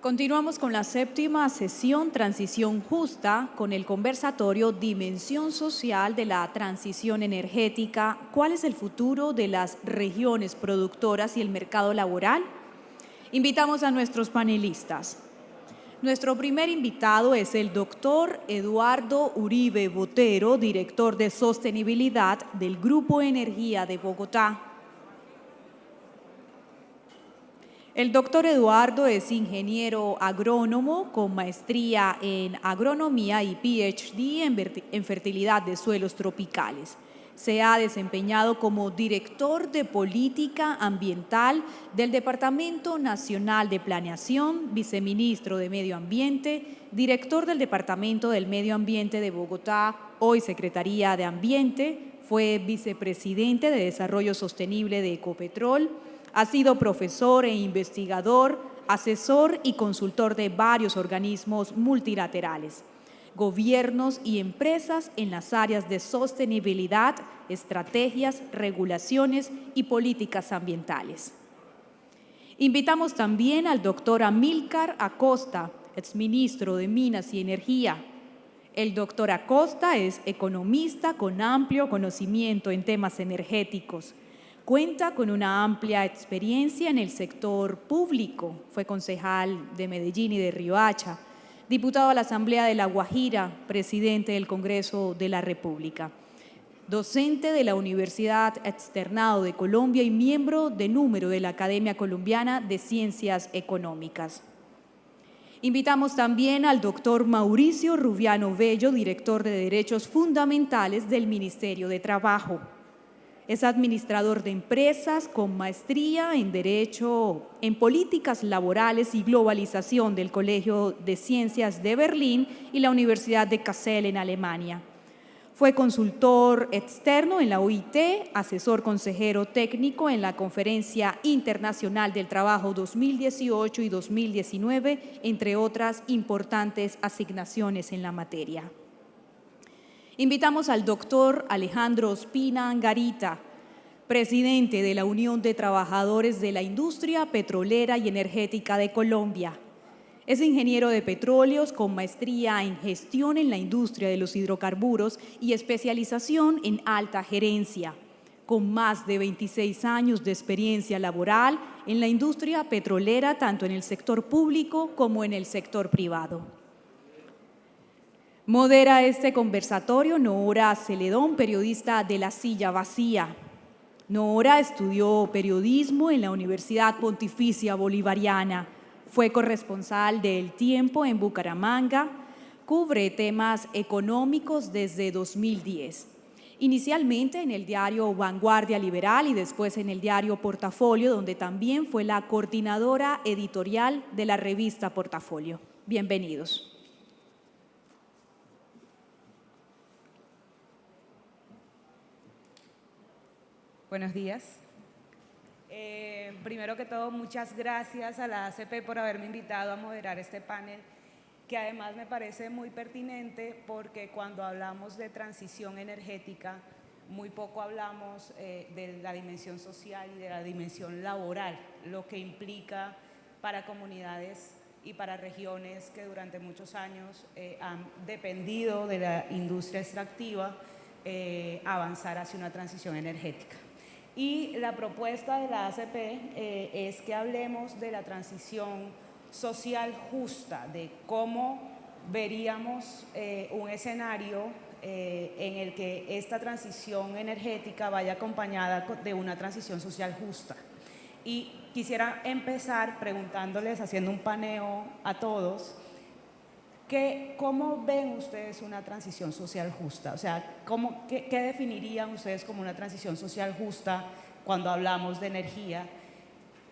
Continuamos con la séptima sesión Transición Justa con el conversatorio Dimensión Social de la Transición Energética. ¿Cuál es el futuro de las regiones productoras y el mercado laboral? Invitamos a nuestros panelistas. Nuestro primer invitado es el doctor Eduardo Uribe Botero, director de Sostenibilidad del Grupo Energía de Bogotá. El doctor Eduardo es ingeniero agrónomo con maestría en agronomía y PhD en fertilidad de suelos tropicales. Se ha desempeñado como director de política ambiental del Departamento Nacional de Planeación, viceministro de Medio Ambiente, director del Departamento del Medio Ambiente de Bogotá, hoy Secretaría de Ambiente, fue vicepresidente de Desarrollo Sostenible de Ecopetrol. Ha sido profesor e investigador, asesor y consultor de varios organismos multilaterales, gobiernos y empresas en las áreas de sostenibilidad, estrategias, regulaciones y políticas ambientales. Invitamos también al doctor Amílcar Acosta, exministro de Minas y Energía. El doctor Acosta es economista con amplio conocimiento en temas energéticos. Cuenta con una amplia experiencia en el sector público. Fue concejal de Medellín y de Riohacha, diputado a la Asamblea de La Guajira, presidente del Congreso de la República, docente de la Universidad Externado de Colombia y miembro de número de la Academia Colombiana de Ciencias Económicas. Invitamos también al doctor Mauricio Rubiano Bello, director de Derechos Fundamentales del Ministerio de Trabajo. Es administrador de empresas con maestría en Derecho en Políticas Laborales y Globalización del Colegio de Ciencias de Berlín y la Universidad de Kassel en Alemania. Fue consultor externo en la OIT, asesor consejero técnico en la Conferencia Internacional del Trabajo 2018 y 2019, entre otras importantes asignaciones en la materia. Invitamos al doctor Alejandro Ospina Angarita, presidente de la Unión de Trabajadores de la Industria Petrolera y Energética de Colombia. Es ingeniero de petróleos con maestría en gestión en la industria de los hidrocarburos y especialización en alta gerencia, con más de 26 años de experiencia laboral en la industria petrolera, tanto en el sector público como en el sector privado. Modera este conversatorio Noora Celedón, periodista de La Silla Vacía. Noora estudió periodismo en la Universidad Pontificia Bolivariana, fue corresponsal de El Tiempo en Bucaramanga, cubre temas económicos desde 2010. Inicialmente en el diario Vanguardia Liberal y después en el diario Portafolio, donde también fue la coordinadora editorial de la revista Portafolio. Bienvenidos. Buenos días. Primero que todo, muchas gracias a la ACP por haberme invitado a moderar este panel, que además me parece muy pertinente porque cuando hablamos de transición energética, muy poco hablamos de la dimensión social y de la dimensión laboral, lo que implica para comunidades y para regiones que durante muchos años han dependido de la industria extractiva, avanzar hacia una transición energética. Y la propuesta de la ACP es que hablemos de la transición social justa, de cómo veríamos un escenario en el que esta transición energética vaya acompañada de una transición social justa. Y quisiera empezar preguntándoles, haciendo un paneo a todos, ¿cómo ven ustedes una transición social justa? O sea, ¿qué definirían ustedes como una transición social justa cuando hablamos de energía?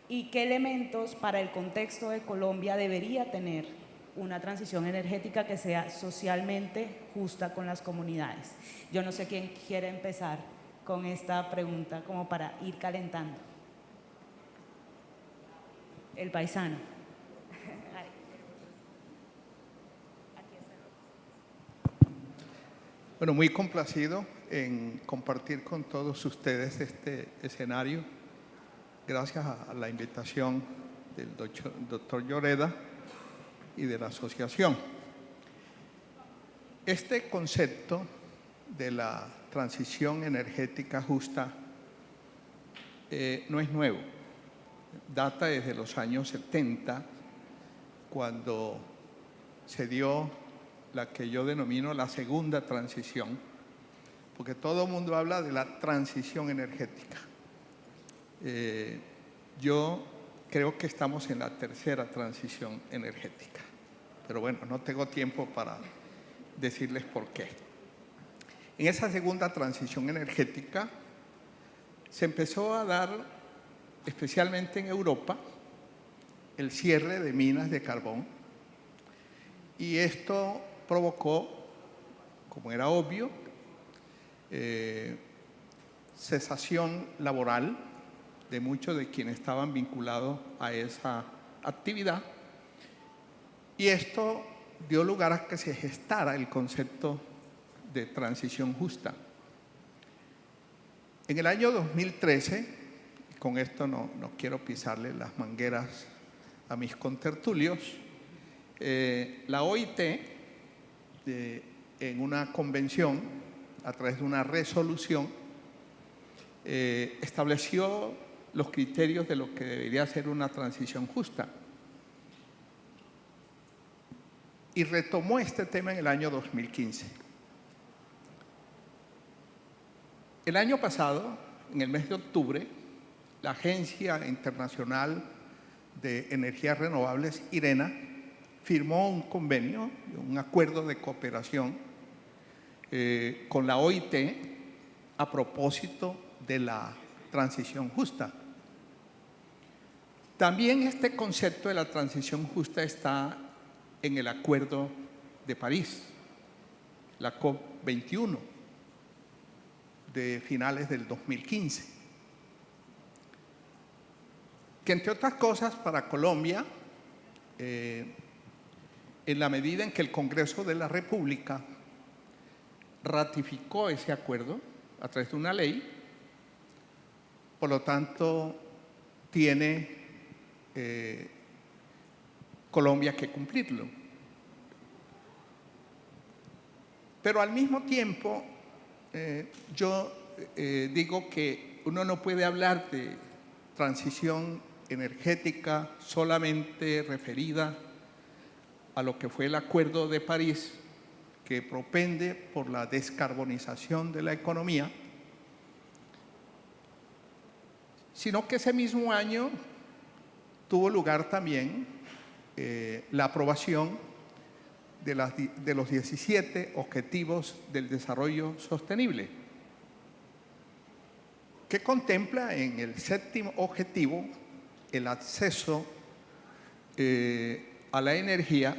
¿Y qué elementos para el contexto de Colombia debería tener una transición energética que sea socialmente justa con las comunidades? Yo no sé quién quiere empezar con esta pregunta como para ir calentando. El paisano. Bueno, muy complacido en compartir con todos ustedes este escenario. Gracias a la invitación del doctor Lloreda. y de la asociación. Este concepto de la transición energética justa no es nuevo. Data desde los años 70, cuando se dio la que yo denomino la segunda transición, porque todo el mundo habla de la transición energética. Yo creo que estamos en la tercera transición energética, pero bueno, no tengo tiempo para decirles por qué. En esa segunda transición energética se empezó a dar, especialmente en Europa, el cierre de minas de carbón, y esto provocó, como era obvio, cesación laboral de muchos de quienes estaban vinculados a esa actividad, y esto dio lugar a que se gestara el concepto de transición justa. En el año 2013, con esto no quiero pisarle las mangueras a mis contertulios, la OIT, en una convención, a través de una resolución, estableció los criterios de lo que debería ser una transición justa. Y retomó este tema en el año 2015. El año pasado, en el mes de octubre, la Agencia Internacional de Energías Renovables, IRENA, firmó un convenio, un acuerdo de cooperación con la OIT a propósito de la transición justa. También este concepto de la transición justa está en el Acuerdo de París, la COP21, de finales del 2015, que entre otras cosas para Colombia, en la medida en que el Congreso de la República ratificó ese acuerdo a través de una ley, por lo tanto tiene Colombia que cumplirlo. Pero al mismo tiempo, yo digo que uno no puede hablar de transición energética solamente referida a lo que fue el Acuerdo de París, que propende por la descarbonización de la economía, sino que ese mismo año tuvo lugar también la aprobación de los 17 Objetivos del Desarrollo Sostenible, que contempla en el 7º objetivo el acceso a la energía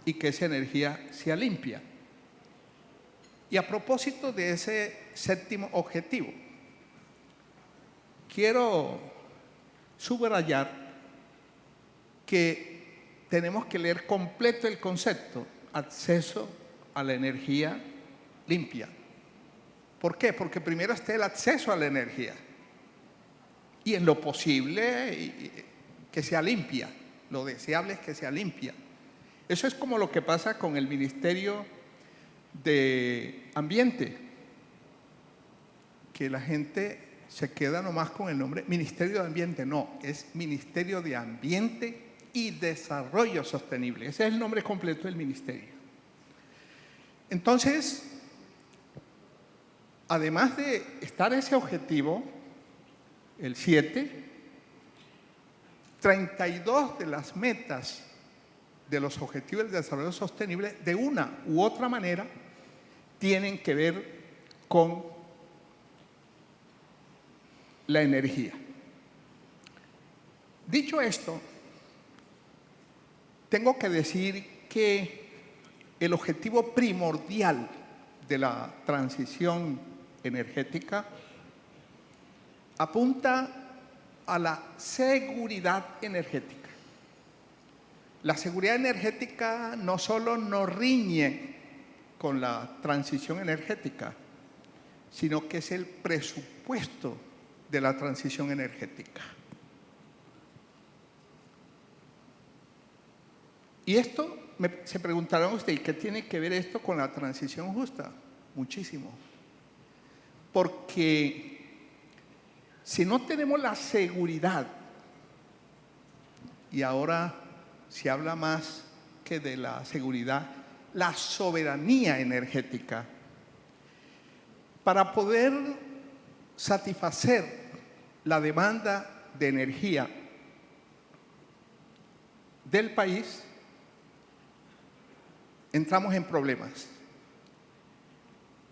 y que esa energía sea limpia. Y a propósito de ese 7º objetivo, quiero subrayar que tenemos que leer completo el concepto, acceso a la energía limpia. ¿Por qué? Porque primero está el acceso a la energía y en lo posible que sea limpia, lo deseable es que sea limpia. Eso es como lo que pasa con el Ministerio de Ambiente, que la gente se queda nomás con el nombre Ministerio de Ambiente. No, es Ministerio de Ambiente y Desarrollo Sostenible. Ese es el nombre completo del ministerio. Entonces, además de estar ese objetivo, el 7, 32 de las metas de los Objetivos del Desarrollo Sostenible, de una u otra manera, tienen que ver con la energía. Dicho esto, tengo que decir que el objetivo primordial de la transición energética apunta a la seguridad energética. La seguridad energética no solo no riñe con la transición energética, sino que es el presupuesto de la transición energética. Y esto, se preguntarán ustedes, ¿qué tiene que ver esto con la transición justa? Muchísimo. Porque si no tenemos la seguridad, y ahora se habla más que de la seguridad, la soberanía energética, para poder satisfacer la demanda de energía del país, entramos en problemas.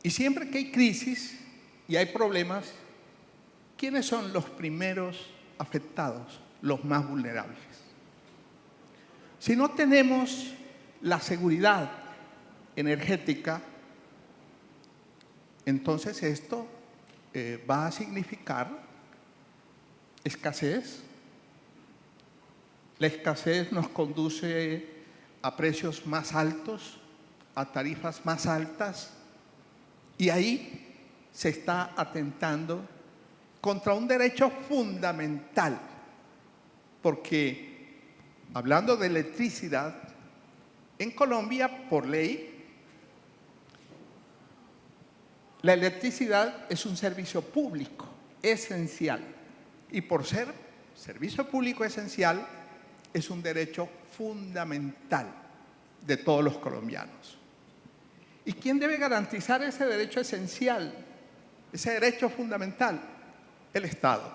Y siempre que hay crisis y hay problemas, ¿quiénes son los primeros afectados? Los más vulnerables. Si no tenemos la seguridad energética, entonces esto va a significar escasez. La escasez nos conduce a precios más altos, a tarifas más altas, y ahí se está atentando contra un derecho fundamental, porque hablando de electricidad, en Colombia, por ley, la electricidad es un servicio público esencial, y por ser servicio público esencial, es un derecho fundamental de todos los colombianos. ¿Y quién debe garantizar ese derecho esencial, ese derecho fundamental? El Estado.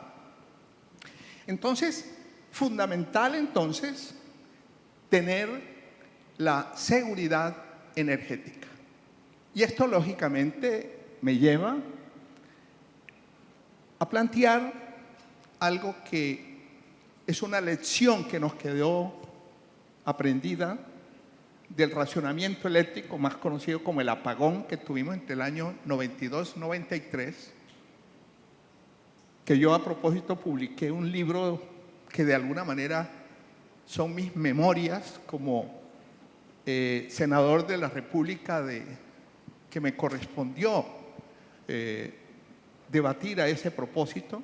Entonces, fundamental entonces tener la seguridad energética. Y esto lógicamente me lleva a plantear algo que es una lección que nos quedó aprendida del racionamiento eléctrico, más conocido como el apagón que tuvimos entre el año 92-93, que yo a propósito publiqué un libro que de alguna manera son mis memorias como senador de la República que me correspondió debatir a ese propósito.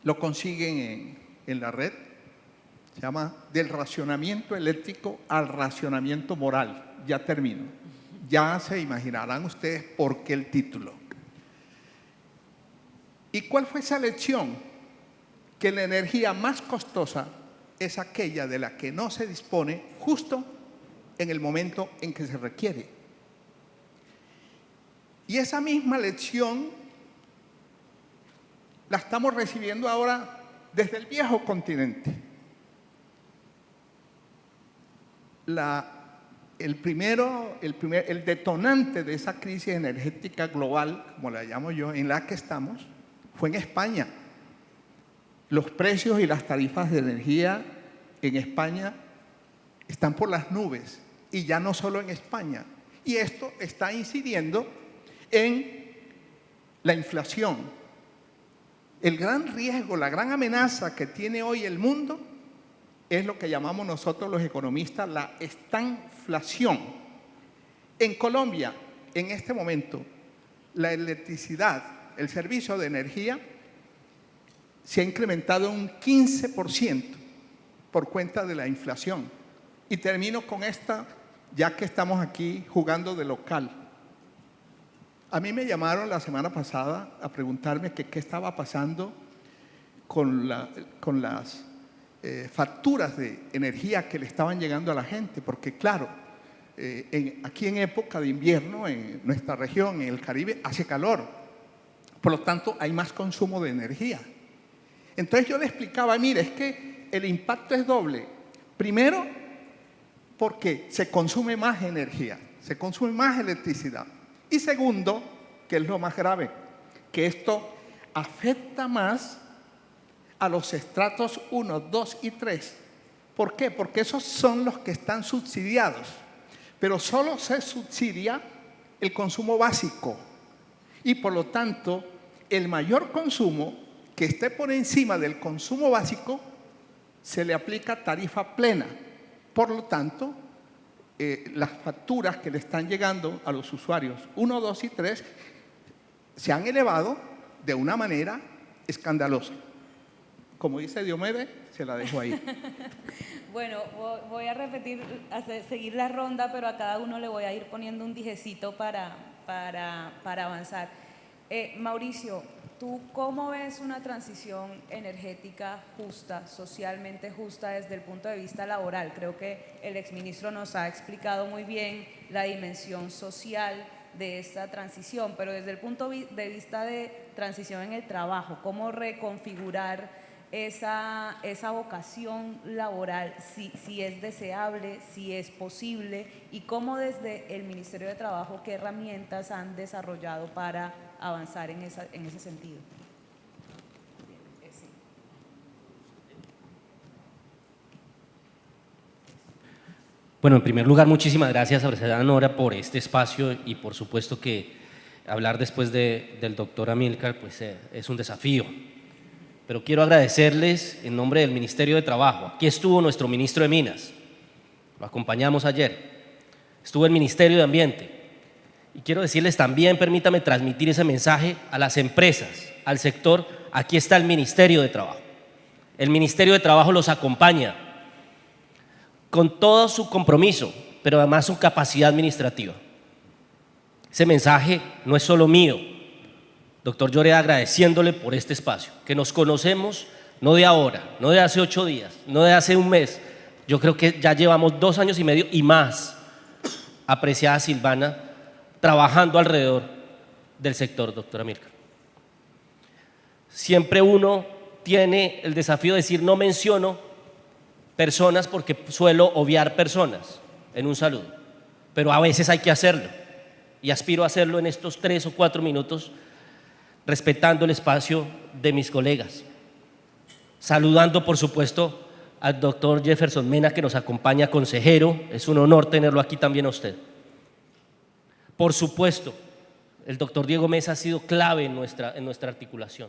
Lo consiguen en la red. Se llama Del racionamiento eléctrico al racionamiento moral. Ya termino. Ya se imaginarán ustedes por qué el título. ¿Y cuál fue esa lección? Que la energía más costosa es aquella de la que no se dispone justo en el momento en que se requiere. Y esa misma lección la estamos recibiendo ahora desde el viejo continente. El detonante de esa crisis energética global, como la llamo yo, en la que estamos, fue en España. Los precios y las tarifas de energía en España están por las nubes, y ya no solo en España. Y esto está incidiendo en la inflación. El gran riesgo, la gran amenaza que tiene hoy el mundo es lo que llamamos nosotros los economistas la estanflación. En Colombia, en este momento, la electricidad, el servicio de energía, se ha incrementado un 15% por cuenta de la inflación. Y termino con esta, ya que estamos aquí jugando de local. A mí me llamaron la semana pasada a preguntarme qué estaba pasando con las facturas de energía que le estaban llegando a la gente, porque claro, aquí en época de invierno, en nuestra región, en el Caribe, hace calor, por lo tanto hay más consumo de energía. Entonces yo le explicaba, mire, es que el impacto es doble. Primero, porque se consume más energía, se consume más electricidad. Y segundo, que es lo más grave, que esto afecta más a los estratos 1, 2 y 3. ¿Por qué? Porque esos son los que están subsidiados, pero solo se subsidia el consumo básico. Y por lo tanto, el mayor consumo que esté por encima del consumo básico, se le aplica tarifa plena. Por lo tanto, las facturas que le están llegando a los usuarios 1, 2 y 3 se han elevado de una manera escandalosa. Como dice Diomedes, se la dejo ahí. Bueno, voy a repetir, seguir la ronda, pero a cada uno le voy a ir poniendo un dijecito para avanzar. Mauricio, ¿tú cómo ves una transición energética justa, socialmente justa desde el punto de vista laboral? Creo que el exministro nos ha explicado muy bien la dimensión social de esta transición, pero desde el punto de vista de transición en el trabajo, ¿cómo reconfigurar esa vocación laboral, si es deseable, si es posible, y cómo desde el Ministerio de Trabajo, qué herramientas han desarrollado para avanzar en ese sentido? Bueno, en primer lugar, muchísimas gracias, apreciada Nora, por este espacio y por supuesto que hablar después del doctor Amílcar pues, es un desafío. Pero quiero agradecerles en nombre del Ministerio de Trabajo. Aquí estuvo nuestro ministro de Minas, lo acompañamos ayer, estuvo el Ministerio de Ambiente. Y quiero decirles también, permítame transmitir ese mensaje a las empresas, al sector. Aquí está el Ministerio de Trabajo. El Ministerio de Trabajo los acompaña con todo su compromiso, pero además su capacidad administrativa. Ese mensaje no es solo mío. Doctor Lloreda, agradeciéndole por este espacio, que nos conocemos no de ahora, no de hace 8 días, no de hace un mes. Yo creo que ya llevamos 2 años y medio y más, apreciada Silvana, trabajando alrededor del sector, doctora Amílcar. Siempre uno tiene el desafío de decir no menciono personas porque suelo obviar personas en un saludo, pero a veces hay que hacerlo y aspiro a hacerlo en estos 3 o 4 minutos, respetando el espacio de mis colegas, saludando por supuesto al doctor Jefferson Mena, que nos acompaña, consejero. Es un honor tenerlo aquí también a usted. Por supuesto, el doctor Diego Mesa ha sido clave en nuestra articulación.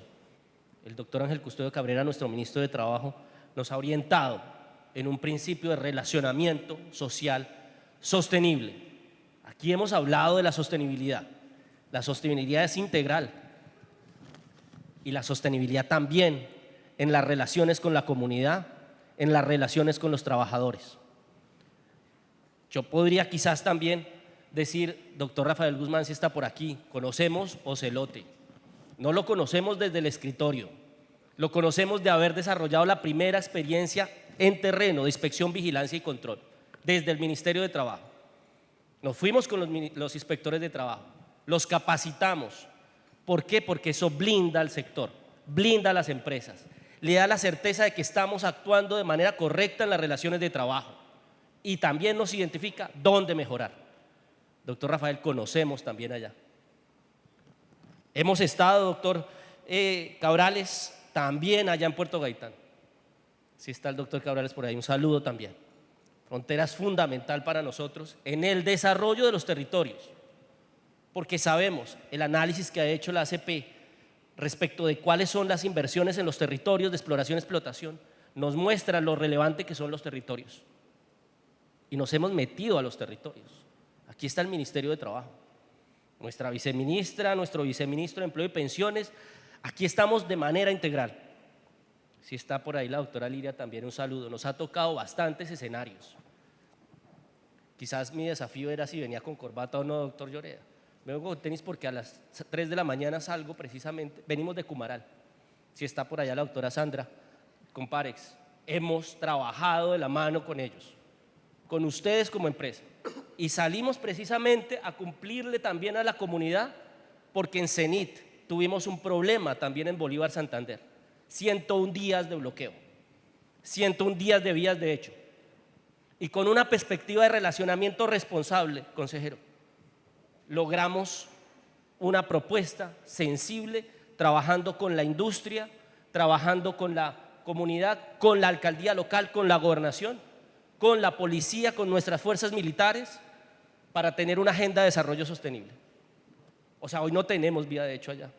El doctor Ángel Custodio Cabrera, nuestro ministro de Trabajo, nos ha orientado en un principio de relacionamiento social sostenible. Aquí hemos hablado de la sostenibilidad. La sostenibilidad es integral y la sostenibilidad también en las relaciones con la comunidad, en las relaciones con los trabajadores. Yo podría quizás también decir, doctor Rafael Guzmán, si está por aquí, conocemos Ocelote. No lo conocemos desde el escritorio, lo conocemos de haber desarrollado la primera experiencia en terreno de inspección, vigilancia y control desde el Ministerio de Trabajo. Nos fuimos con los inspectores de trabajo, los capacitamos. ¿Por qué? Porque eso blinda al sector, blinda a las empresas, le da la certeza de que estamos actuando de manera correcta en las relaciones de trabajo y también nos identifica dónde mejorar. Doctor Rafael, conocemos también allá. Hemos estado, doctor Cabrales, también allá en Puerto Gaitán. Sí está el doctor Cabrales por ahí, un saludo también. Frontera es fundamental para nosotros en el desarrollo de los territorios, porque sabemos el análisis que ha hecho la ACP respecto de cuáles son las inversiones en los territorios de exploración y explotación, nos muestra lo relevante que son los territorios. Y nos hemos metido a los territorios. Aquí está el Ministerio de Trabajo, nuestra viceministra, nuestro viceministro de Empleo y Pensiones. Aquí estamos de manera integral. Si está por ahí la doctora Liria, también un saludo. Nos ha tocado bastantes escenarios. Quizás mi desafío era si venía con corbata o no, doctor Lloreda. Me vengo con tenis porque a las 3 de la mañana salgo precisamente, venimos de Cumaral. Si está por allá la doctora Sandra, con Parex, hemos trabajado de la mano con ellos, con ustedes como empresa. Y salimos precisamente a cumplirle también a la comunidad, porque en CENIT tuvimos un problema también en Bolívar Santander. 101 días de bloqueo, 101 días de vías de hecho. Y con una perspectiva de relacionamiento responsable, consejero, logramos una propuesta sensible, trabajando con la industria, trabajando con la comunidad, con la alcaldía local, con la gobernación, con la policía, con nuestras fuerzas militares, para tener una agenda de desarrollo sostenible. O sea, hoy no tenemos vía de hecho allá,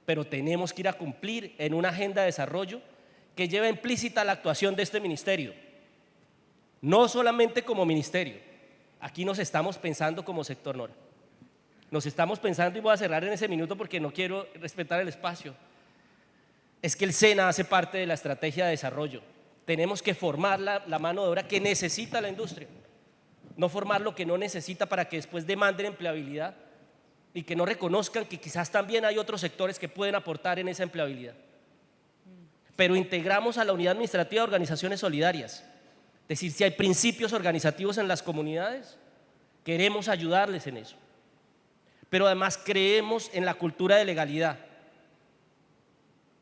pero tenemos que ir a cumplir en una agenda de desarrollo que lleva implícita la actuación de este ministerio. No solamente como ministerio, aquí nos estamos pensando como sector Nora. Nos estamos pensando, y voy a cerrar en ese minuto porque no quiero respetar el espacio, es que el SENA hace parte de la estrategia de desarrollo Tenemos que formar la mano de obra que necesita la industria, no formar lo que no necesita para que después demanden empleabilidad y que no reconozcan que quizás también hay otros sectores que pueden aportar en esa empleabilidad. Pero integramos a la unidad administrativa de organizaciones solidarias. Es decir, si hay principios organizativos en las comunidades, queremos ayudarles en eso. Pero además creemos en la cultura de legalidad.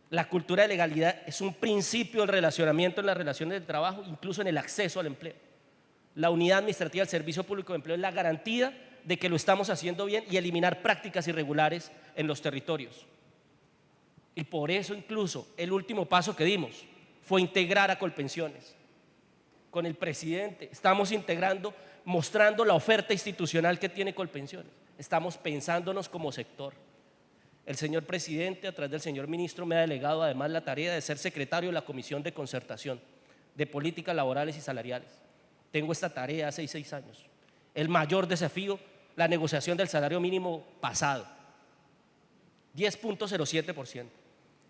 La cultura de legalidad es un principio del relacionamiento en las relaciones de trabajo, incluso en el acceso al empleo. La unidad administrativa del Servicio Público de Empleo es la garantía de que lo estamos haciendo bien y eliminar prácticas irregulares en los territorios. Y por eso incluso el último paso que dimos fue integrar a Colpensiones. Con el presidente estamos integrando, mostrando la oferta institucional que tiene Colpensiones. Estamos pensándonos como sector. El señor presidente, a través del señor ministro, me ha delegado además la tarea de ser secretario de la Comisión de Concertación de Políticas Laborales y Salariales. Tengo esta tarea hace 6 años. El mayor desafío, la negociación del salario mínimo pasado, 10.07%.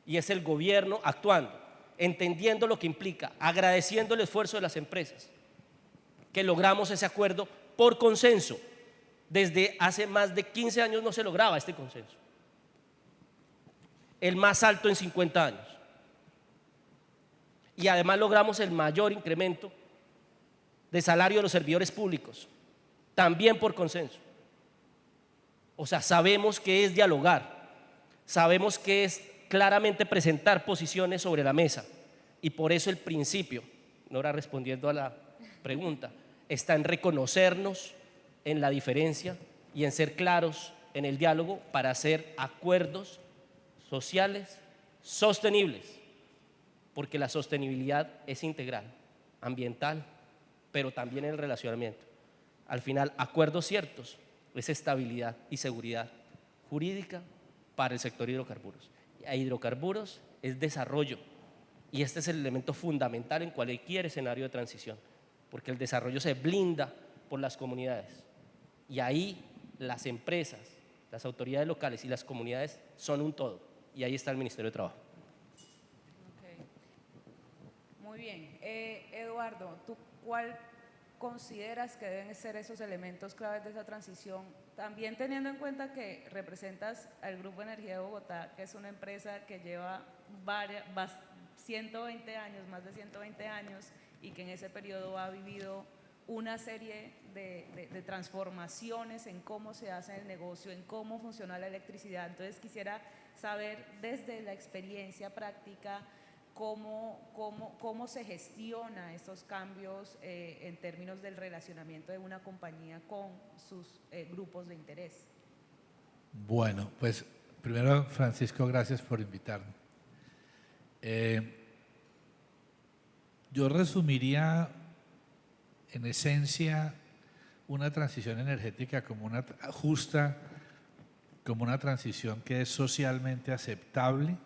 Y es el gobierno actuando, entendiendo lo que implica, agradeciendo el esfuerzo de las empresas, que logramos ese acuerdo por consenso. Desde hace más de 15 años no se lograba este consenso. El más alto en 50 años. Y además logramos el mayor incremento de salario de los servidores públicos, también por consenso. O sea, sabemos que es dialogar, sabemos que es claramente presentar posiciones sobre la mesa, y por eso el principio, Nora, respondiendo a la pregunta, está en reconocernos en la diferencia y en ser claros en el diálogo para hacer acuerdos sociales sostenibles, porque la sostenibilidad es integral, ambiental, pero también en el relacionamiento. Al final, acuerdos ciertos es estabilidad y seguridad jurídica para el sector hidrocarburos. A hidrocarburos es desarrollo, y este es el elemento fundamental en cualquier escenario de transición, porque el desarrollo se blinda por las comunidades, y ahí las empresas, las autoridades locales y las comunidades son un todo, y ahí está el Ministerio de Trabajo. Okay. Muy bien. Eduardo, ¿tú cuál consideras que deben ser esos elementos claves de esa transición? También teniendo en cuenta que representas al Grupo Energía de Bogotá, que es una empresa que lleva 120 años, más de 120 años, y que en ese periodo ha vivido una serie de transformaciones en cómo se hace el negocio, en cómo funciona la electricidad. Entonces quisiera saber desde la experiencia práctica cómo se gestiona estos cambios en términos del relacionamiento de una compañía con sus grupos de interés. Bueno, pues primero, Francisco, gracias por invitarme. Yo resumiría en esencia una transición energética como una justa, como una transición que es socialmente aceptable,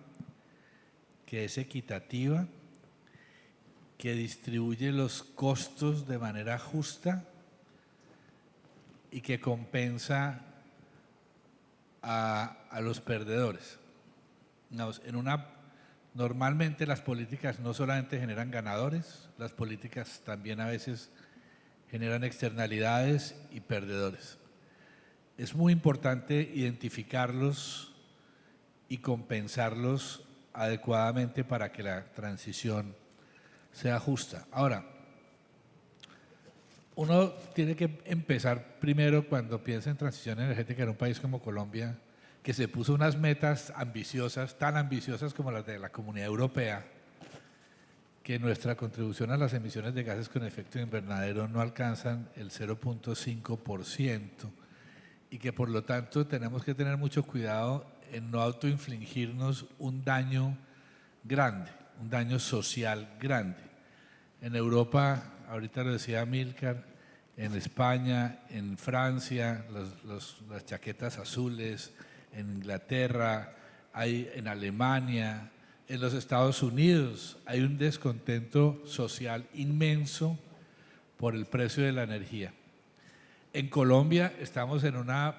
que es equitativa, que distribuye los costos de manera justa y que compensa a los perdedores. Normalmente las políticas no solamente generan ganadores, las políticas también a veces generan externalidades y perdedores. Es muy importante identificarlos y compensarlos adecuadamente para que la transición sea justa. Ahora, uno tiene que empezar primero cuando piensa en transición energética en un país como Colombia, que se puso unas metas ambiciosas, tan ambiciosas como las de la Comunidad Europea, que nuestra contribución a las emisiones de gases con efecto invernadero no alcanzan el 0.5%, y que por lo tanto tenemos que tener mucho cuidado en no autoinfligirnos un daño grande, un daño social grande. En Europa, ahorita lo decía Amílcar, en España, en Francia, las chaquetas azules, en Inglaterra, en Alemania, en los Estados Unidos hay un descontento social inmenso por el precio de la energía. En Colombia estamos en una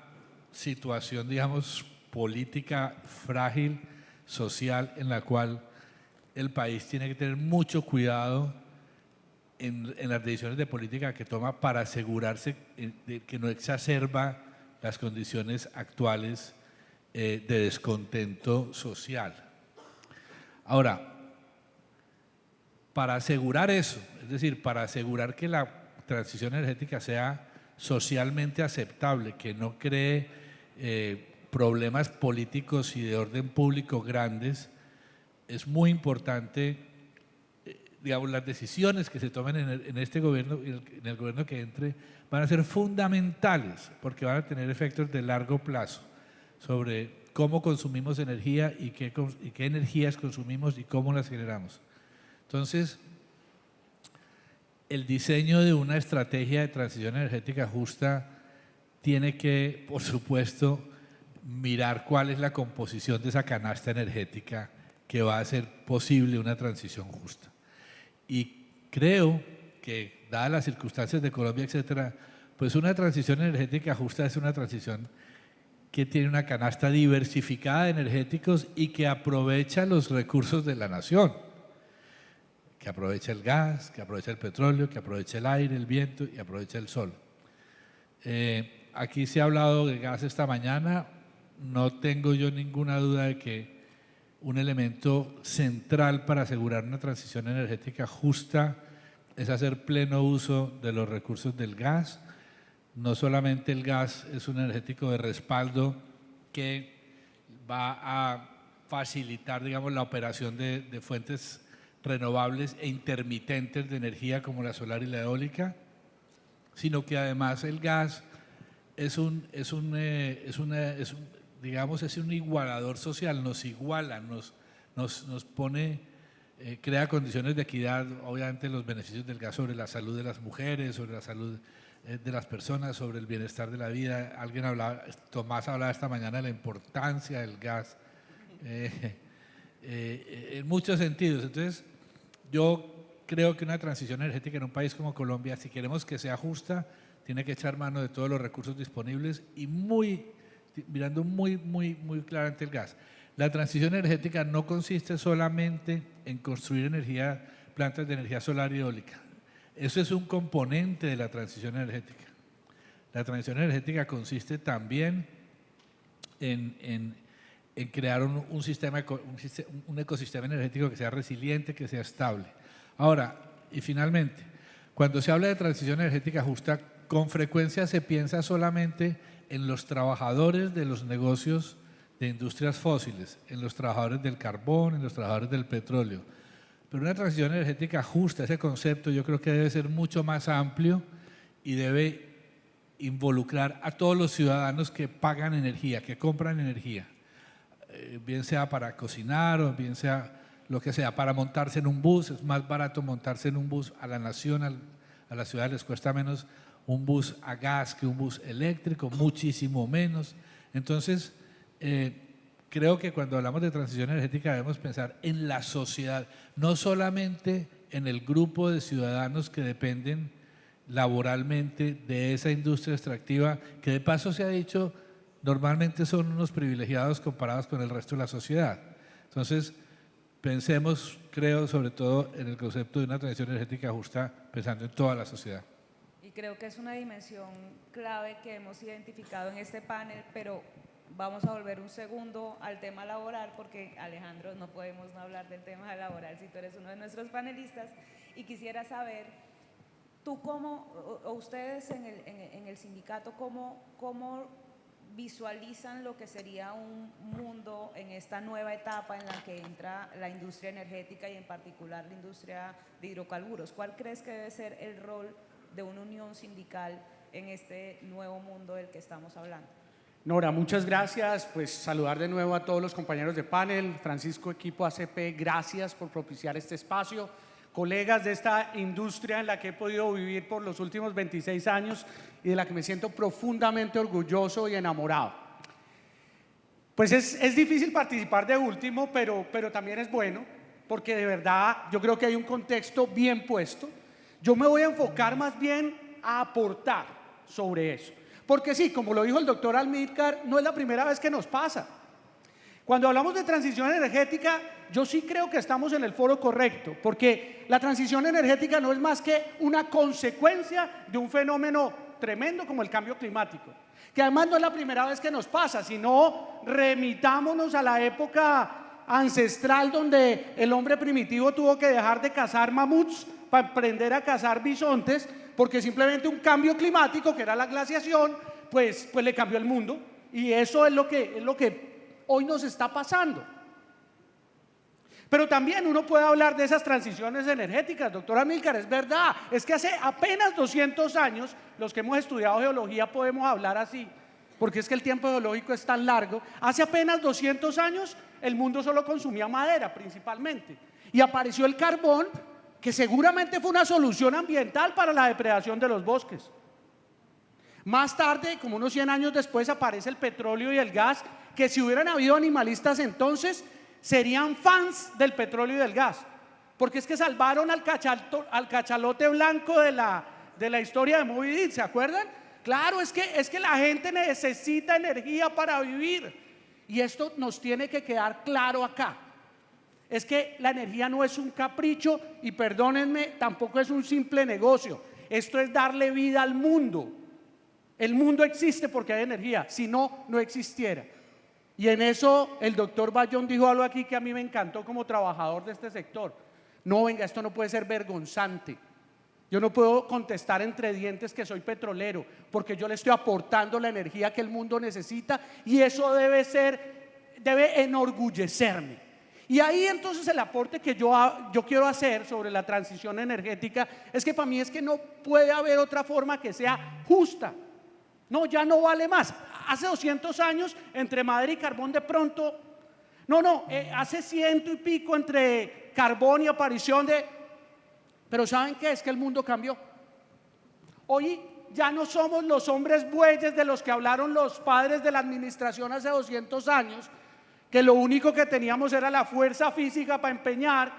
situación, digamos, política frágil, social, en la cual el país tiene que tener mucho cuidado en las decisiones de política que toma para asegurarse de que no exacerba las condiciones actuales de descontento social. Ahora, para asegurar eso, es decir, para asegurar que la transición energética sea socialmente aceptable, que no cree problemas políticos y de orden público grandes, es muy importante, digamos, las decisiones que se tomen en este gobierno y en el gobierno que entre van a ser fundamentales porque van a tener efectos de largo plazo sobre cómo consumimos energía y qué energías consumimos y cómo las generamos. Entonces, el diseño de una estrategia de transición energética justa tiene que, por supuesto, mirar cuál es la composición de esa canasta energética que va a hacer posible una transición justa. Y creo que, dadas las circunstancias de Colombia, etcétera, pues una transición energética justa es una transición que tiene una canasta diversificada de energéticos y que aprovecha los recursos de la nación, que aprovecha el gas, que aprovecha el petróleo, que aprovecha el aire, el viento y aprovecha el sol. Aquí se ha hablado de gas esta mañana, no tengo yo ninguna duda de que un elemento central para asegurar una transición energética justa es hacer pleno uso de los recursos del gas. No solamente el gas es un energético de respaldo que va a facilitar, digamos, la operación de fuentes renovables e intermitentes de energía como la solar y la eólica, sino que además el gas es un igualador social, nos iguala, nos pone, crea condiciones de equidad, obviamente los beneficios del gas sobre la salud de las mujeres, sobre la salud de las personas, sobre el bienestar de la vida. Alguien hablaba, Tomás hablaba esta mañana de la importancia del gas en muchos sentidos. Entonces, yo creo que una transición energética en un país como Colombia, si queremos que sea justa, tiene que echar mano de todos los recursos disponibles y mirando muy claramente el gas. La transición energética no consiste solamente en construir plantas de energía solar y eólica. Eso es un componente de la transición energética. La transición energética consiste también en crear un ecosistema energético que sea resiliente, que sea estable. Ahora, y finalmente, cuando se habla de transición energética justa, con frecuencia se piensa solamente en los trabajadores de los negocios de industrias fósiles, en los trabajadores del carbón, en los trabajadores del petróleo. Pero una transición energética justa, ese concepto yo creo que debe ser mucho más amplio y debe involucrar a todos los ciudadanos que pagan energía, que compran energía, bien sea para cocinar o bien sea lo que sea, para montarse en un bus. Es más barato montarse en un bus a la nación, a las ciudades les cuesta menos un bus a gas que un bus eléctrico, muchísimo menos. Entonces, creo que cuando hablamos de transición energética debemos pensar en la sociedad, no solamente en el grupo de ciudadanos que dependen laboralmente de esa industria extractiva, que de paso se ha dicho normalmente son unos privilegiados comparados con el resto de la sociedad. Entonces, pensemos, creo, sobre todo en el concepto de una transición energética justa, pensando en toda la sociedad. Y creo que es una dimensión clave que hemos identificado en este panel, pero vamos a volver un segundo al tema laboral, porque Alejandro, no podemos no hablar del tema laboral si tú eres uno de nuestros panelistas, y quisiera saber, tú o ustedes en el sindicato, ¿cómo visualizan lo que sería un mundo en esta nueva etapa en la que entra la industria energética y en particular la industria de hidrocarburos? ¿Cuál crees que debe ser el rol de una unión sindical en este nuevo mundo del que estamos hablando? Nora, muchas gracias. Pues saludar de nuevo a todos los compañeros de panel. Francisco, equipo ACP, gracias por propiciar este espacio. Colegas de esta industria en la que he podido vivir por los últimos 26 años y de la que me siento profundamente orgulloso y enamorado. Pues es difícil participar de último, pero también es bueno, porque de verdad yo creo que hay un contexto bien puesto. Yo me voy a enfocar más bien a aportar sobre eso. Porque sí, como lo dijo el doctor Amílcar, no es la primera vez que nos pasa. Cuando hablamos de transición energética, yo sí creo que estamos en el foro correcto, porque la transición energética no es más que una consecuencia de un fenómeno tremendo como el cambio climático, que además no es la primera vez que nos pasa, sino remitámonos a la época ancestral donde el hombre primitivo tuvo que dejar de cazar mamuts para aprender a cazar bisontes, porque simplemente un cambio climático, que era la glaciación, pues le cambió el mundo, y eso es lo que hoy nos está pasando. Pero también uno puede hablar de esas transiciones energéticas, doctor Amílcar, es verdad, es que hace apenas 200 años, los que hemos estudiado geología podemos hablar así, porque es que el tiempo geológico es tan largo, hace apenas 200 años el mundo solo consumía madera principalmente, y apareció el carbón, que seguramente fue una solución ambiental para la depredación de los bosques. Más tarde, como unos 100 años después, aparece el petróleo y el gas, que si hubieran habido animalistas entonces, serían fans del petróleo y del gas, porque es que salvaron al cachalote blanco de la historia de Moby Dick, ¿se acuerdan? Claro, es que la gente necesita energía para vivir, y esto nos tiene que quedar claro acá. Es que la energía no es un capricho, y perdónenme, tampoco es un simple negocio. Esto es darle vida al mundo. El mundo existe porque hay energía, si no, no existiera. Y en eso el doctor Bayón dijo algo aquí que a mí me encantó como trabajador de este sector. No, venga, esto no puede ser vergonzante. Yo no puedo contestar entre dientes que soy petrolero, porque yo le estoy aportando la energía que el mundo necesita, y eso debe enorgullecerme. Y ahí entonces el aporte que yo quiero hacer sobre la transición energética es que para mí es que no puede haber otra forma que sea justa. No, ya no vale más. Hace 200 años entre madera y carbón de pronto, hace 100 y pico entre carbón y aparición de... Pero ¿saben qué? Es que el mundo cambió. Hoy ya no somos los hombres bueyes de los que hablaron los padres de la administración hace 200 años, que lo único que teníamos era la fuerza física para empeñar,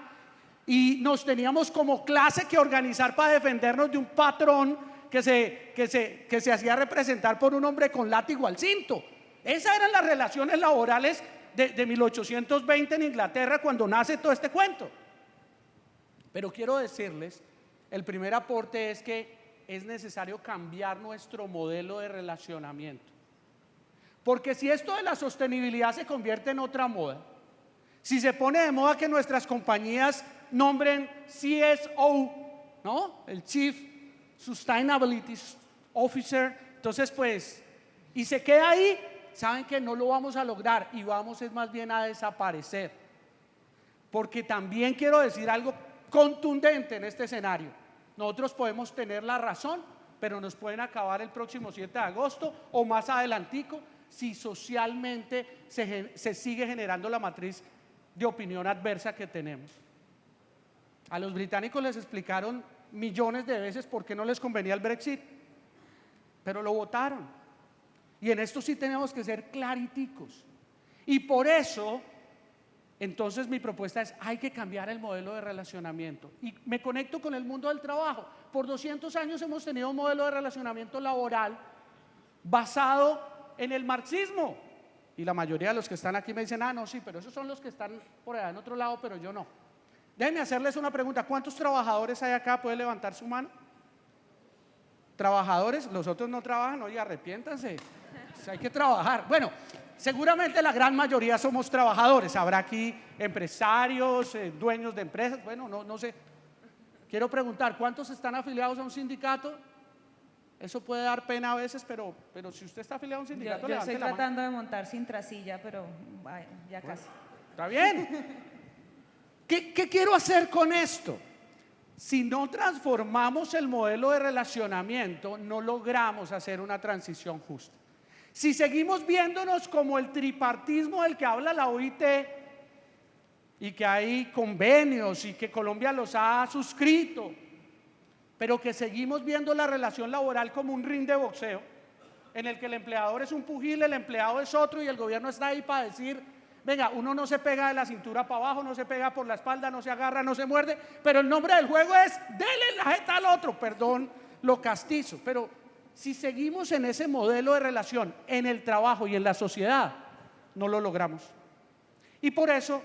y nos teníamos como clase que organizar para defendernos de un patrón que se hacía representar por un hombre con látigo al cinto. Esas eran las relaciones laborales de 1820 en Inglaterra, cuando nace todo este cuento. Pero quiero decirles, el primer aporte es que es necesario cambiar nuestro modelo de relacionamiento. Porque si esto de la sostenibilidad se convierte en otra moda, si se pone de moda que nuestras compañías nombren CSO, ¿no? El Chief Sustainability Officer, entonces pues, y se queda ahí, saben que no lo vamos a lograr, y vamos es más bien a desaparecer. Porque también quiero decir algo contundente en este escenario. Nosotros podemos tener la razón, pero nos pueden acabar el próximo 7 de agosto o más adelantico, si socialmente se sigue generando la matriz de opinión adversa que tenemos. A los británicos les explicaron millones de veces por qué no les convenía el Brexit, pero lo votaron. Y en esto sí tenemos que ser clariticos. Y por eso, entonces mi propuesta es, hay que cambiar el modelo de relacionamiento. Y me conecto con el mundo del trabajo. Por 200 años hemos tenido un modelo de relacionamiento laboral basado en el marxismo, y la mayoría de los que están aquí me dicen, no, sí, pero esos son los que están por allá en otro lado, pero yo no. Déjenme hacerles una pregunta, ¿cuántos trabajadores hay acá? ¿Puede levantar su mano? ¿Trabajadores? Los otros no trabajan, oye, arrepiéntanse, hay que trabajar. Bueno, seguramente la gran mayoría somos trabajadores, habrá aquí empresarios, dueños de empresas, bueno, no sé. Quiero preguntar, ¿cuántos están afiliados a un sindicato? Eso puede dar pena a veces, pero si usted está afiliado a un sindicato, yo estoy levante la mano. tratando de montar sin trasilla, pero ya casi. Está bien. ¿Qué quiero hacer con esto? Si no transformamos el modelo de relacionamiento, no logramos hacer una transición justa. Si seguimos viéndonos como el tripartismo del que habla la OIT, y que hay convenios y que Colombia los ha suscrito, pero que seguimos viendo la relación laboral como un ring de boxeo, en el que el empleador es un pugil, el empleado es otro, y el gobierno está ahí para decir, venga, uno no se pega de la cintura para abajo, no se pega por la espalda, no se agarra, no se muerde, pero el nombre del juego es, dele la jeta al otro, perdón lo castizo. Pero si seguimos en ese modelo de relación, en el trabajo y en la sociedad, no lo logramos. Y por eso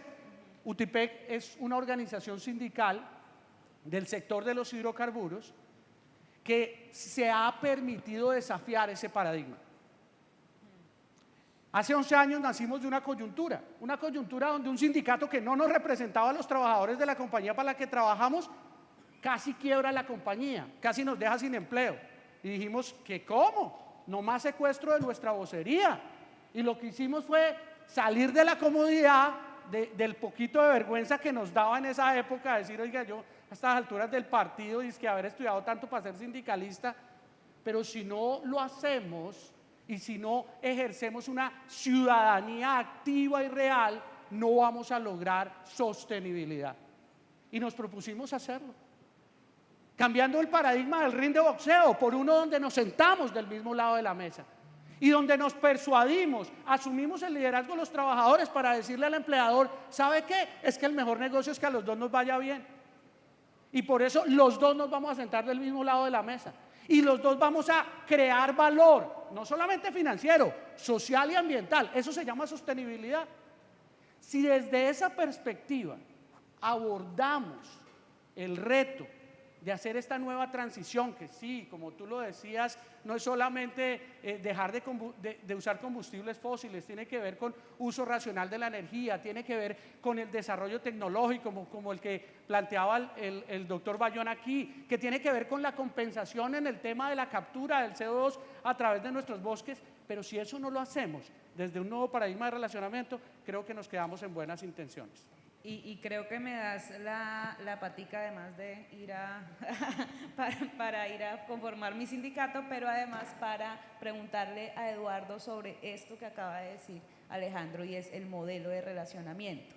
UTIPEC es una organización sindical del sector de los hidrocarburos que se ha permitido desafiar ese paradigma. Hace 11 años nacimos de una coyuntura donde un sindicato que no nos representaba a los trabajadores de la compañía para la que trabajamos, casi quiebra la compañía, casi nos deja sin empleo. Y dijimos que ¿cómo? No más secuestro de nuestra vocería. Y lo que hicimos fue salir de la comodidad, del poquito de vergüenza que nos daba en esa época, decir, oiga, yo a estas alturas del partido, y es que haber estudiado tanto para ser sindicalista, pero si no lo hacemos y si no ejercemos una ciudadanía activa y real, no vamos a lograr sostenibilidad. Y nos propusimos hacerlo, cambiando el paradigma del ring de boxeo por uno donde nos sentamos del mismo lado de la mesa y donde nos persuadimos, asumimos el liderazgo de los trabajadores para decirle al empleador, ¿sabe qué? Es que el mejor negocio es que a los dos nos vaya bien. Y por eso los dos nos vamos a sentar del mismo lado de la mesa. Y los dos vamos a crear valor, no solamente financiero, social y ambiental. Eso se llama sostenibilidad. Si desde esa perspectiva abordamos el reto de hacer esta nueva transición, que sí, como tú lo decías, no es solamente dejar de usar combustibles fósiles, tiene que ver con uso racional de la energía, tiene que ver con el desarrollo tecnológico, como el que planteaba el doctor Bayón aquí, que tiene que ver con la compensación en el tema de la captura del CO2 a través de nuestros bosques, pero si eso no lo hacemos desde un nuevo paradigma de relacionamiento, creo que nos quedamos en buenas intenciones. Y creo que me das la patica además de ir para ir a conformar mi sindicato, pero además para preguntarle a Eduardo sobre esto que acaba de decir Alejandro, y es el modelo de relacionamiento.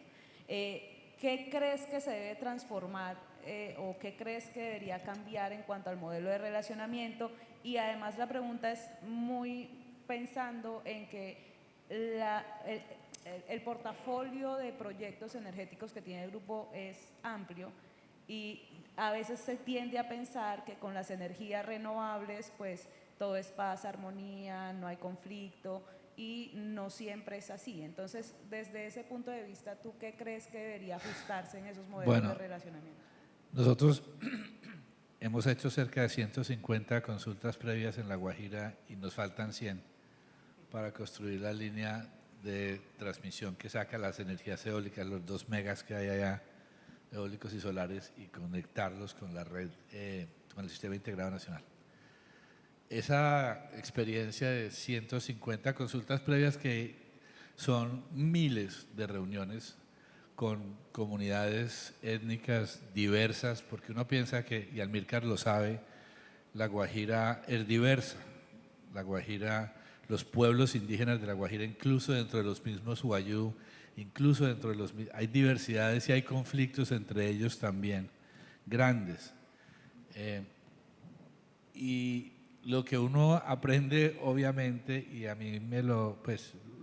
¿Qué crees que se debe transformar o qué crees que debería cambiar en cuanto al modelo de relacionamiento? Y además la pregunta es muy pensando en que el portafolio de proyectos energéticos que tiene el grupo es amplio y a veces se tiende a pensar que con las energías renovables pues todo es paz, armonía, no hay conflicto, y no siempre es así. Entonces, desde ese punto de vista, ¿tú qué crees que debería ajustarse en esos modelos de relacionamiento? Nosotros hemos hecho cerca de 150 consultas previas en La Guajira y nos faltan 100 para construir la línea de transmisión que saca las energías eólicas, los 2 megas que hay allá, eólicos y solares, y conectarlos con la red, con el Sistema Integrado Nacional. Esa experiencia de 150 consultas previas, que son miles de reuniones con comunidades étnicas diversas, porque uno piensa que, y Almícar lo sabe, La Guajira es diversa. La Guajira, los pueblos indígenas de La Guajira, incluso dentro de los mismos Wayuu, incluso dentro de los hay diversidades y hay conflictos entre ellos también, grandes. Y lo que uno aprende, obviamente, y a mí lo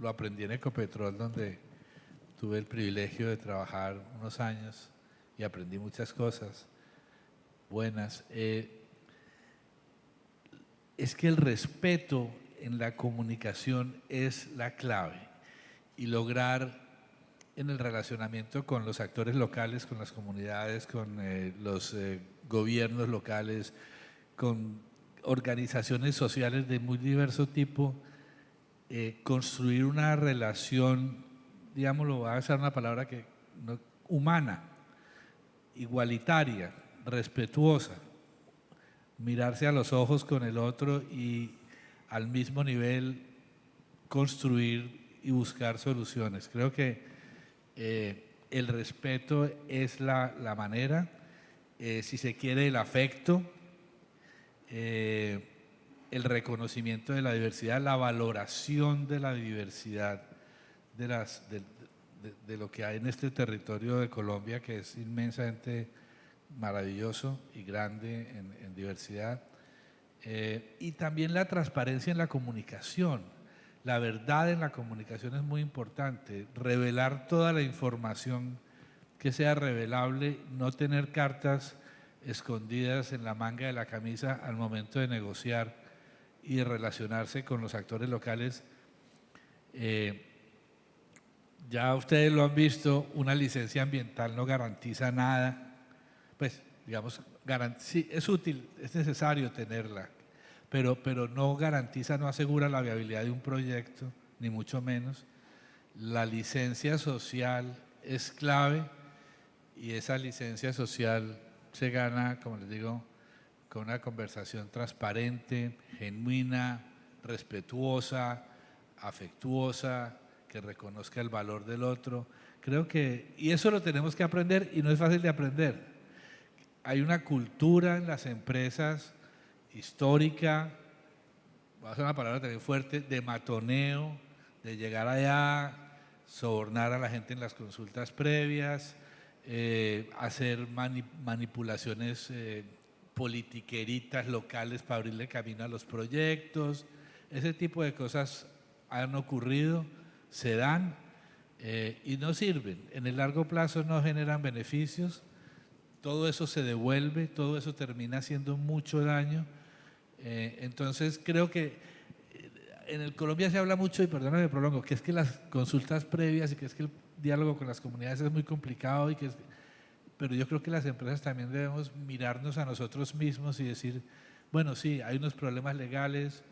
aprendí en Ecopetrol, donde tuve el privilegio de trabajar unos años y aprendí muchas cosas buenas, es que el respeto en la comunicación es la clave, y lograr en el relacionamiento con los actores locales, con las comunidades, con los gobiernos locales, con organizaciones sociales de muy diverso tipo, construir una relación, digámoslo, voy a usar una palabra humana, igualitaria, respetuosa, mirarse a los ojos con el otro y al mismo nivel construir y buscar soluciones. Creo que el respeto es la manera, si se quiere el afecto, el reconocimiento de la diversidad, la valoración de la diversidad de lo que hay en este territorio de Colombia, que es inmensamente maravilloso y grande en diversidad, y también la transparencia en la comunicación. La verdad en la comunicación es muy importante, revelar toda la información que sea revelable, no tener cartas escondidas en la manga de la camisa al momento de negociar y de relacionarse con los actores locales. Ya ustedes lo han visto, una licencia ambiental no garantiza nada. Pues, digamos, sí, es útil, es necesario tenerla, pero no garantiza, no asegura la viabilidad de un proyecto, ni mucho menos. La licencia social es clave y esa licencia social se gana, como les digo, con una conversación transparente, genuina, respetuosa, afectuosa, que reconozca el valor del otro. Creo que, y eso lo tenemos que aprender y no es fácil de aprender. Hay una cultura en las empresas histórica, voy a usar una palabra también fuerte, de matoneo, de llegar allá, sobornar a la gente en las consultas previas, hacer manipulaciones politiqueritas locales para abrirle camino a los proyectos. Ese tipo de cosas han ocurrido, se dan y no sirven. En el largo plazo no generan beneficios, todo eso se devuelve, todo eso termina haciendo mucho daño. Entonces creo que en el Colombia se habla mucho, y perdóname me prolongo, que es que las consultas previas y que es que el diálogo con las comunidades es muy complicado, pero yo creo que las empresas también debemos mirarnos a nosotros mismos y decir, bueno, sí, hay unos problemas legales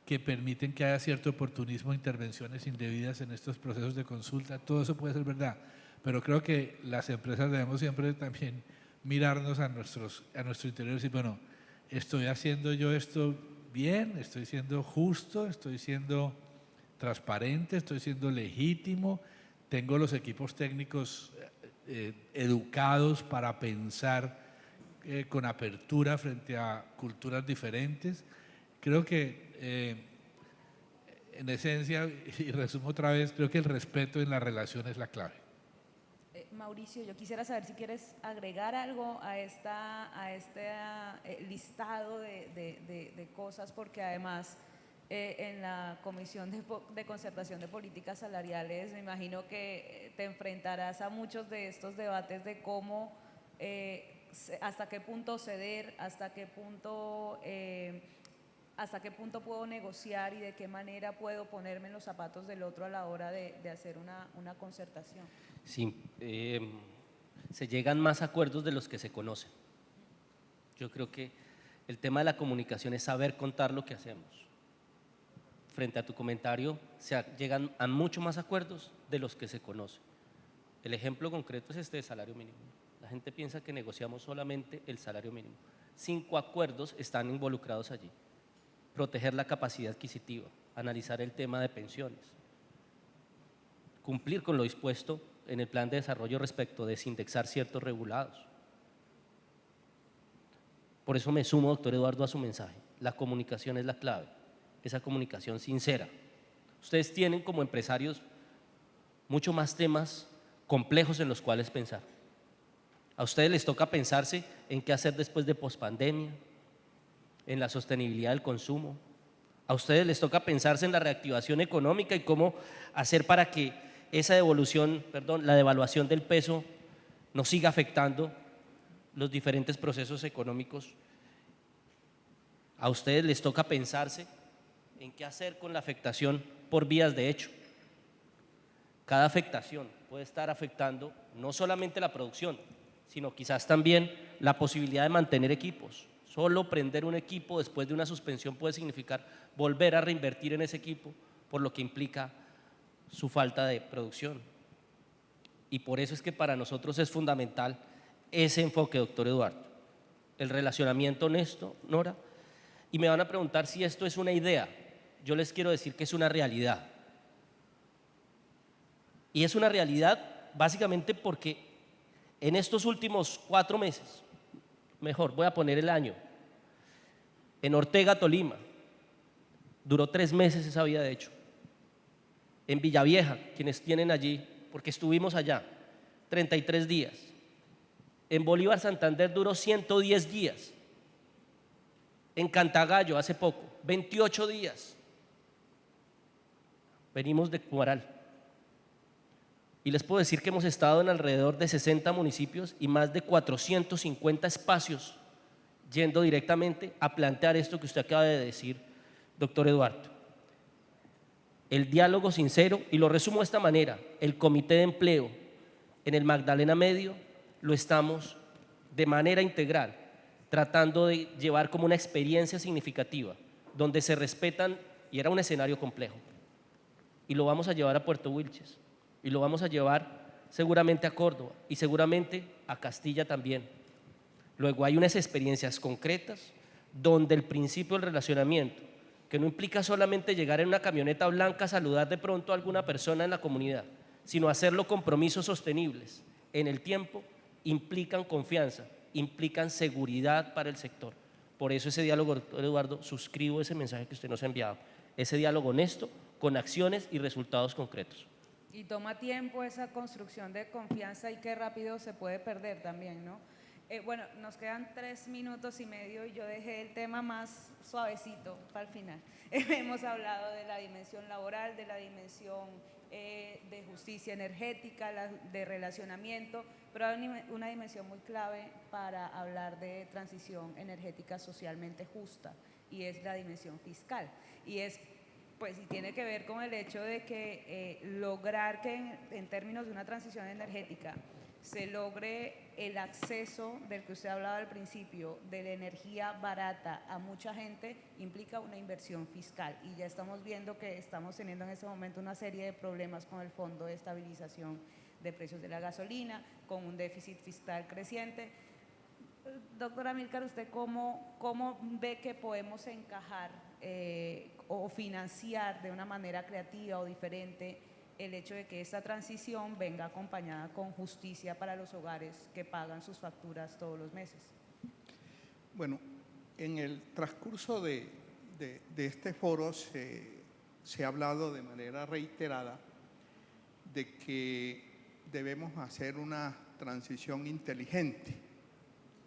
que permiten que haya cierto oportunismo, intervenciones indebidas en estos procesos de consulta, todo eso puede ser verdad, pero creo que las empresas debemos siempre también mirarnos a nuestro interior y decir, bueno, ¿estoy haciendo yo esto bien? ¿Estoy siendo justo? ¿Estoy siendo transparente? ¿Estoy siendo legítimo? ¿Tengo los equipos técnicos educados para pensar con apertura frente a culturas diferentes? Creo que en esencia, y resumo otra vez, creo que el respeto en la relación es la clave. Mauricio, yo quisiera saber si quieres agregar algo a este listado de cosas, porque además en la Comisión de Concertación de Políticas Salariales me imagino que te enfrentarás a muchos de estos debates de cómo, hasta qué punto ceder, hasta qué punto puedo negociar y de qué manera puedo ponerme en los zapatos del otro a la hora de hacer una concertación. Sí, se llegan más acuerdos de los que se conocen. Yo creo que el tema de la comunicación es saber contar lo que hacemos. Frente a tu comentario, llegan a mucho más acuerdos de los que se conocen. El ejemplo concreto es este de salario mínimo. La gente piensa que negociamos solamente el salario mínimo. 5 acuerdos están involucrados allí. Proteger la capacidad adquisitiva, analizar el tema de pensiones, cumplir con lo dispuesto en el plan de desarrollo respecto de desindexar ciertos regulados. Por eso me sumo, doctor Eduardo, a su mensaje. La comunicación es la clave, esa comunicación sincera. Ustedes tienen como empresarios mucho más temas complejos en los cuales pensar. A ustedes les toca pensarse en qué hacer después de pospandemia, en la sostenibilidad del consumo. A ustedes les toca pensarse en la reactivación económica y cómo hacer para que esa la devaluación del peso no siga afectando los diferentes procesos económicos. A ustedes les toca pensarse en qué hacer con la afectación por vías de hecho. Cada afectación puede estar afectando no solamente la producción, sino quizás también la posibilidad de mantener equipos. Solo prender un equipo después de una suspensión puede significar volver a reinvertir en ese equipo, por lo que implica su falta de producción. Y por eso es que para nosotros es fundamental ese enfoque, doctor Eduardo, el relacionamiento honesto, Nora. Y me van a preguntar si esto es una idea. Yo les quiero decir que es una realidad. Y es una realidad básicamente porque en estos últimos 4 meses, mejor, voy a poner el año, en Ortega, Tolima, duró 3 meses esa vía de hecho. En Villavieja, quienes tienen allí, porque estuvimos allá, 33 días. En Bolívar, Santander duró 110 días. En Cantagallo, hace poco, 28 días. Venimos de Cumaral. Y les puedo decir que hemos estado en alrededor de 60 municipios y más de 450 espacios yendo directamente a plantear esto que usted acaba de decir, doctor Eduardo. el diálogo sincero, y lo resumo de esta manera: el comité de empleo en el Magdalena Medio lo estamos de manera integral tratando de llevar como una experiencia significativa, donde se respetan, y era un escenario complejo, y lo vamos a llevar a Puerto Wilches, y lo vamos a llevar seguramente a Córdoba, y seguramente a Castilla también. Luego hay unas experiencias concretas donde el principio del relacionamiento, que no implica solamente llegar en una camioneta blanca a saludar de pronto a alguna persona en la comunidad, sino hacerlo compromisos sostenibles en el tiempo, implican confianza, implican seguridad para el sector. Por eso ese diálogo, doctor Eduardo, suscribo ese mensaje que usted nos ha enviado, ese diálogo honesto con acciones y resultados concretos. Y toma tiempo esa construcción de confianza y qué rápido se puede perder también, ¿no? Bueno, nos quedan 3 minutos y medio y yo dejé el tema más suavecito para el final. Hemos hablado de la dimensión laboral, de la dimensión de justicia energética, de relacionamiento, pero hay una dimensión muy clave para hablar de transición energética socialmente justa, y es la dimensión fiscal. Y es, pues, y tiene que ver con el hecho de que lograr que en términos de una transición energética se logre el acceso del que usted hablaba al principio, de la energía barata a mucha gente, implica una inversión fiscal. Y ya estamos viendo que estamos teniendo en este momento una serie de problemas con el Fondo de Estabilización de Precios de la Gasolina, con un déficit fiscal creciente. Doctora Amílcar, ¿usted cómo ve que podemos encajar o financiar de una manera creativa o diferente el hecho de que esta transición venga acompañada con justicia para los hogares que pagan sus facturas todos los meses? Bueno, en el transcurso de este foro se ha hablado de manera reiterada de que debemos hacer una transición inteligente,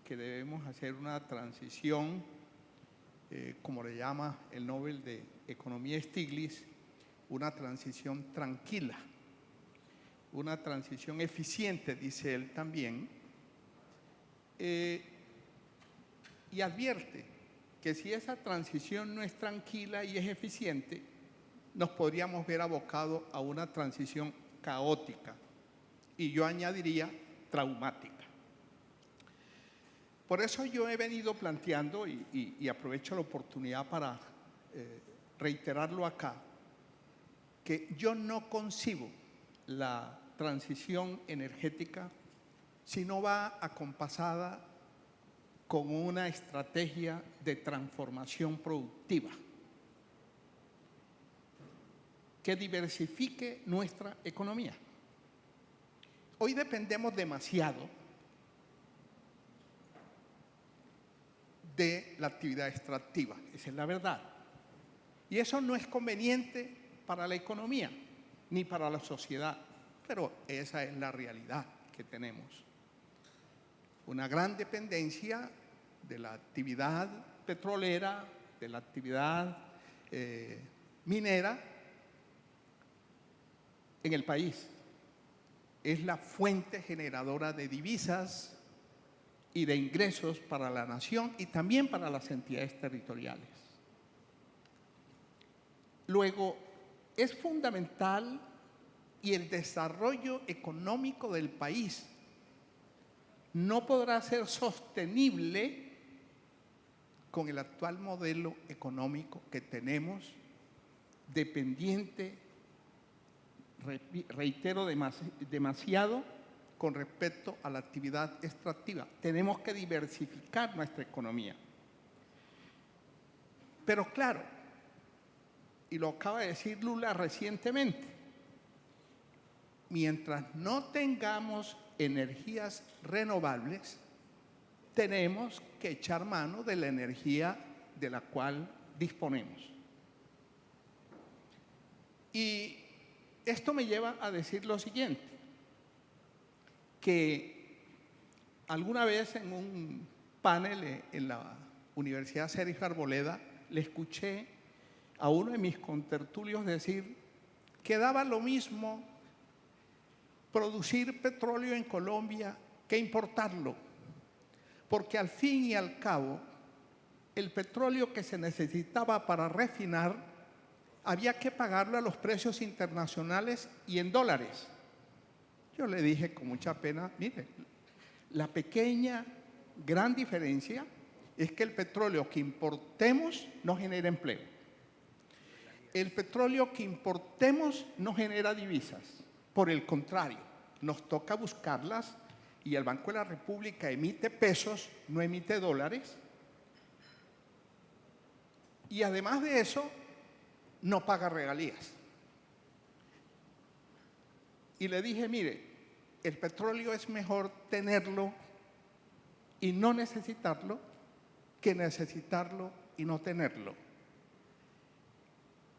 que debemos hacer una transición, como le llama el Nobel de Economía Stiglitz, una transición tranquila, una transición eficiente, dice él también, y advierte que si esa transición no es tranquila y es eficiente, nos podríamos ver abocados a una transición caótica, y yo añadiría traumática. Por eso yo he venido planteando, y aprovecho la oportunidad para reiterarlo acá, que yo no concibo la transición energética si no va acompasada con una estrategia de transformación productiva que diversifique nuestra economía. Hoy dependemos demasiado de la actividad extractiva, esa es la verdad. Y eso no es conveniente para la economía, ni para la sociedad, pero esa es la realidad que tenemos. Una gran dependencia de la actividad petrolera, de la actividad minera en el país. Es la fuente generadora de divisas y de ingresos para la nación y también para las entidades territoriales. Luego, es fundamental, y el desarrollo económico del país no podrá ser sostenible con el actual modelo económico que tenemos, dependiente, reitero, demasiado con respecto a la actividad extractiva. Tenemos que diversificar nuestra economía. Pero claro, y lo acaba de decir Lula recientemente, mientras no tengamos energías renovables, tenemos que echar mano de la energía de la cual disponemos. Y esto me lleva a decir lo siguiente, que alguna vez en un panel en la Universidad Sergio Arboleda le escuché a uno de mis contertulios decir que daba lo mismo producir petróleo en Colombia que importarlo, porque al fin y al cabo el petróleo que se necesitaba para refinar había que pagarlo a los precios internacionales y en dólares. Yo le dije con mucha pena, mire, la gran diferencia es que el petróleo que importemos no genera empleo. El petróleo que importemos no genera divisas. Por el contrario, nos toca buscarlas y el Banco de la República emite pesos, no emite dólares. Y además de eso, no paga regalías. Y le dije, mire, el petróleo es mejor tenerlo y no necesitarlo que necesitarlo y no tenerlo.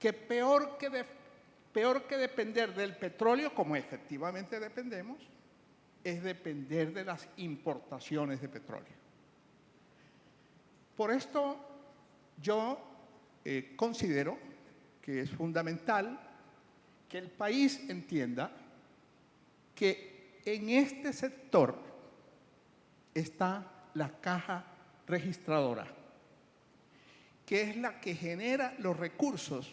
Que peor que depender del petróleo, como efectivamente dependemos, es depender de las importaciones de petróleo. Por esto, yo considero que es fundamental que el país entienda que en este sector está la caja registradora, que es la que genera los recursos,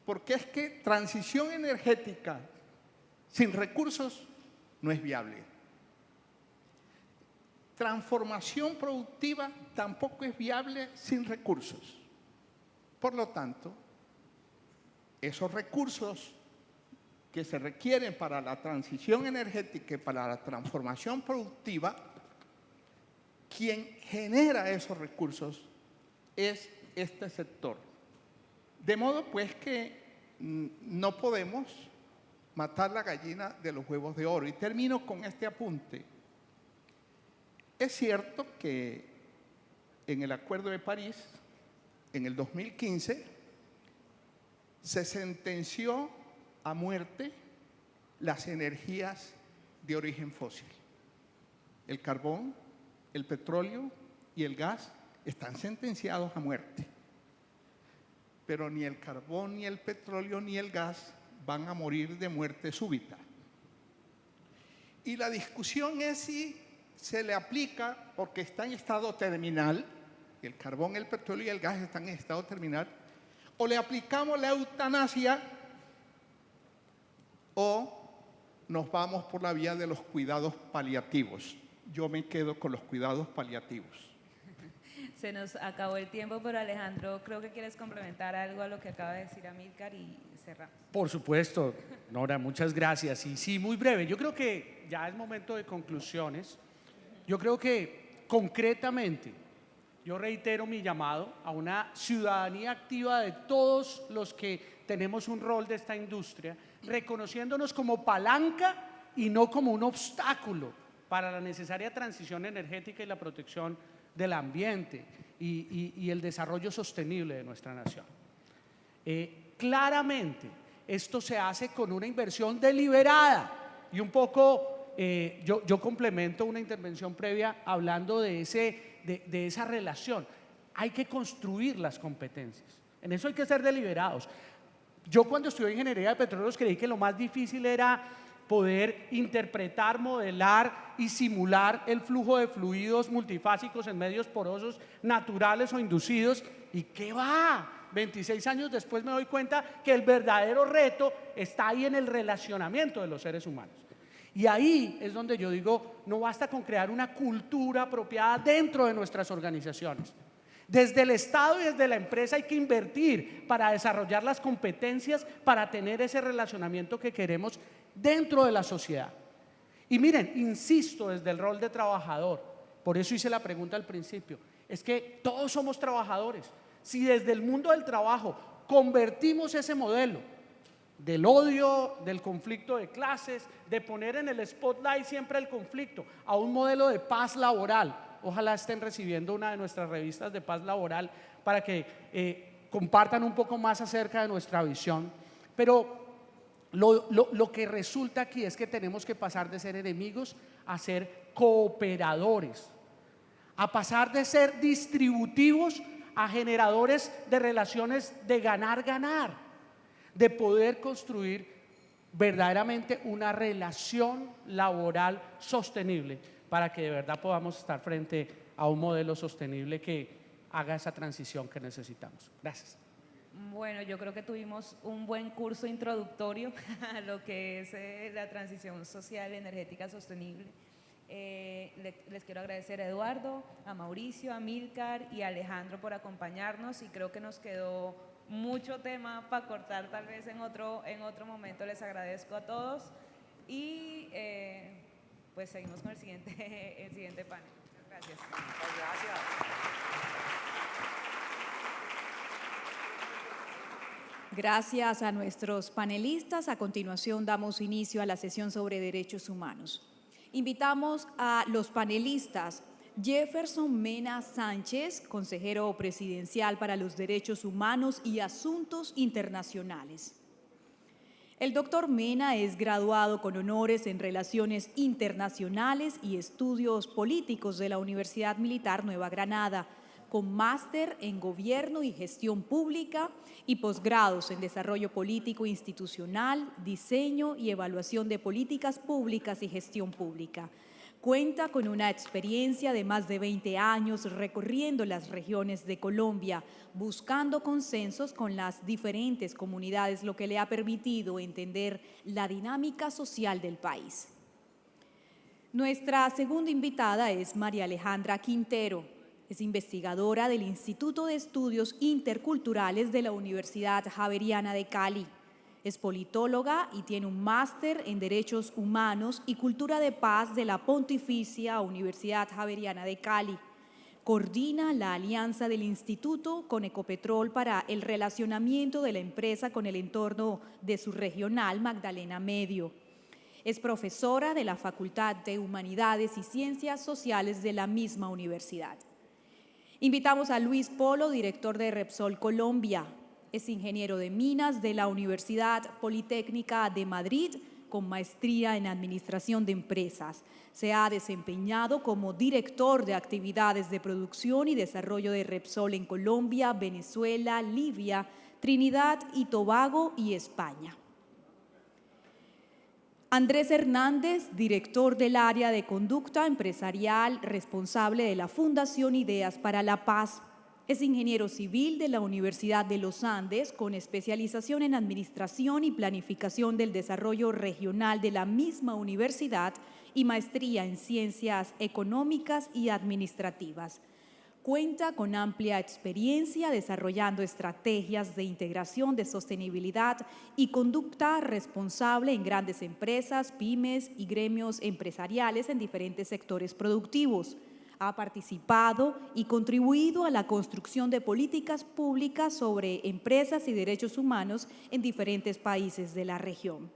porque es que transición energética sin recursos no es viable. Transformación productiva tampoco es viable sin recursos. Por lo tanto, esos recursos que se requieren para la transición energética y para la transformación productiva, quien genera esos recursos es este sector. De modo pues que no podemos matar la gallina de los huevos de oro. Y termino con este apunte. Es cierto que en el Acuerdo de París, en el 2015, se sentenció a muerte las energías de origen fósil. El carbón, el petróleo y el gas están sentenciados a muerte. Pero ni el carbón, ni el petróleo, ni el gas van a morir de muerte súbita. Y la discusión es si se le aplica, porque está en estado terminal, el carbón, el petróleo y el gas están en estado terminal, o le aplicamos la eutanasia o nos vamos por la vía de los cuidados paliativos. Yo me quedo con los cuidados paliativos. Se nos acabó el tiempo, pero Alejandro, creo que quieres complementar algo a lo que acaba de decir Amílcar y cerramos. Por supuesto, Nora, muchas gracias. Y sí, muy breve, yo creo que ya es momento de conclusiones. Yo creo que concretamente yo reitero mi llamado a una ciudadanía activa de todos los que tenemos un rol de esta industria, reconociéndonos como palanca y no como un obstáculo para la necesaria transición energética y la protección del ambiente y el desarrollo sostenible de nuestra nación. Claramente, esto se hace con una inversión deliberada y un poco, yo complemento una intervención previa hablando de esa relación. Hay que construir las competencias. En eso hay que ser deliberados. Yo cuando estudié ingeniería de petróleos creí que lo más difícil era poder interpretar, modelar y simular el flujo de fluidos multifásicos en medios porosos naturales o inducidos. ¿Y qué va? 26 años después me doy cuenta que el verdadero reto está ahí en el relacionamiento de los seres humanos. Y ahí es donde yo digo, no basta con crear una cultura apropiada dentro de nuestras organizaciones. Desde el Estado y desde la empresa hay que invertir para desarrollar las competencias para tener ese relacionamiento que queremos dentro de la sociedad. Y miren, insisto desde el rol de trabajador, por eso hice la pregunta al principio, es que todos somos trabajadores. Si desde el mundo del trabajo convertimos ese modelo del odio, del conflicto de clases, de poner en el spotlight siempre el conflicto, a un modelo de paz laboral. Ojalá estén recibiendo una de nuestras revistas de paz laboral para que compartan un poco más acerca de nuestra visión. Pero lo que resulta aquí es que tenemos que pasar de ser enemigos a ser cooperadores, a pasar de ser distributivos a generadores de relaciones de ganar-ganar, de poder construir verdaderamente una relación laboral sostenible para que de verdad podamos estar frente a un modelo sostenible que haga esa transición que necesitamos. Gracias. Bueno, yo creo que tuvimos un buen curso introductorio a lo que es la transición social energética sostenible. Les quiero agradecer a Eduardo, a Mauricio, a Milcar y a Alejandro por acompañarnos, y creo que nos quedó mucho tema para cortar tal vez en otro momento. Les agradezco a todos y pues seguimos con el siguiente panel. Gracias. Muchas gracias. Gracias a nuestros panelistas. A continuación damos inicio a la sesión sobre derechos humanos. Invitamos a los panelistas Jefferson Mena Sánchez, consejero presidencial para los derechos humanos y asuntos internacionales. El doctor Mena es graduado con honores en Relaciones Internacionales y Estudios Políticos de la Universidad Militar Nueva Granada, con máster en Gobierno y Gestión Pública y posgrados en Desarrollo Político Institucional, Diseño y Evaluación de Políticas Públicas y Gestión Pública. Cuenta con una experiencia de más de 20 años recorriendo las regiones de Colombia, buscando consensos con las diferentes comunidades, lo que le ha permitido entender la dinámica social del país. Nuestra segunda invitada es María Alejandra Quintero. Es investigadora del Instituto de Estudios Interculturales de la Universidad Javeriana de Cali. Es politóloga y tiene un máster en Derechos Humanos y Cultura de Paz de la Pontificia Universidad Javeriana de Cali. Coordina la alianza del instituto con Ecopetrol para el relacionamiento de la empresa con el entorno de su regional Magdalena Medio. Es profesora de la Facultad de Humanidades y Ciencias Sociales de la misma universidad. Invitamos a Luis Polo, director de Repsol Colombia. Es ingeniero de minas de la Universidad Politécnica de Madrid, con maestría en Administración de Empresas. Se ha desempeñado como director de actividades de producción y desarrollo de Repsol en Colombia, Venezuela, Libia, Trinidad y Tobago y España. Andrés Hernández, director del área de conducta empresarial, responsable de la Fundación Ideas para la Paz. Es ingeniero civil de la Universidad de los Andes, con especialización en Administración y Planificación del Desarrollo Regional de la misma universidad y maestría en Ciencias Económicas y Administrativas. Cuenta con amplia experiencia desarrollando estrategias de integración de sostenibilidad y conducta responsable en grandes empresas, pymes y gremios empresariales en diferentes sectores productivos. Ha participado y contribuido a la construcción de políticas públicas sobre empresas y derechos humanos en diferentes países de la región.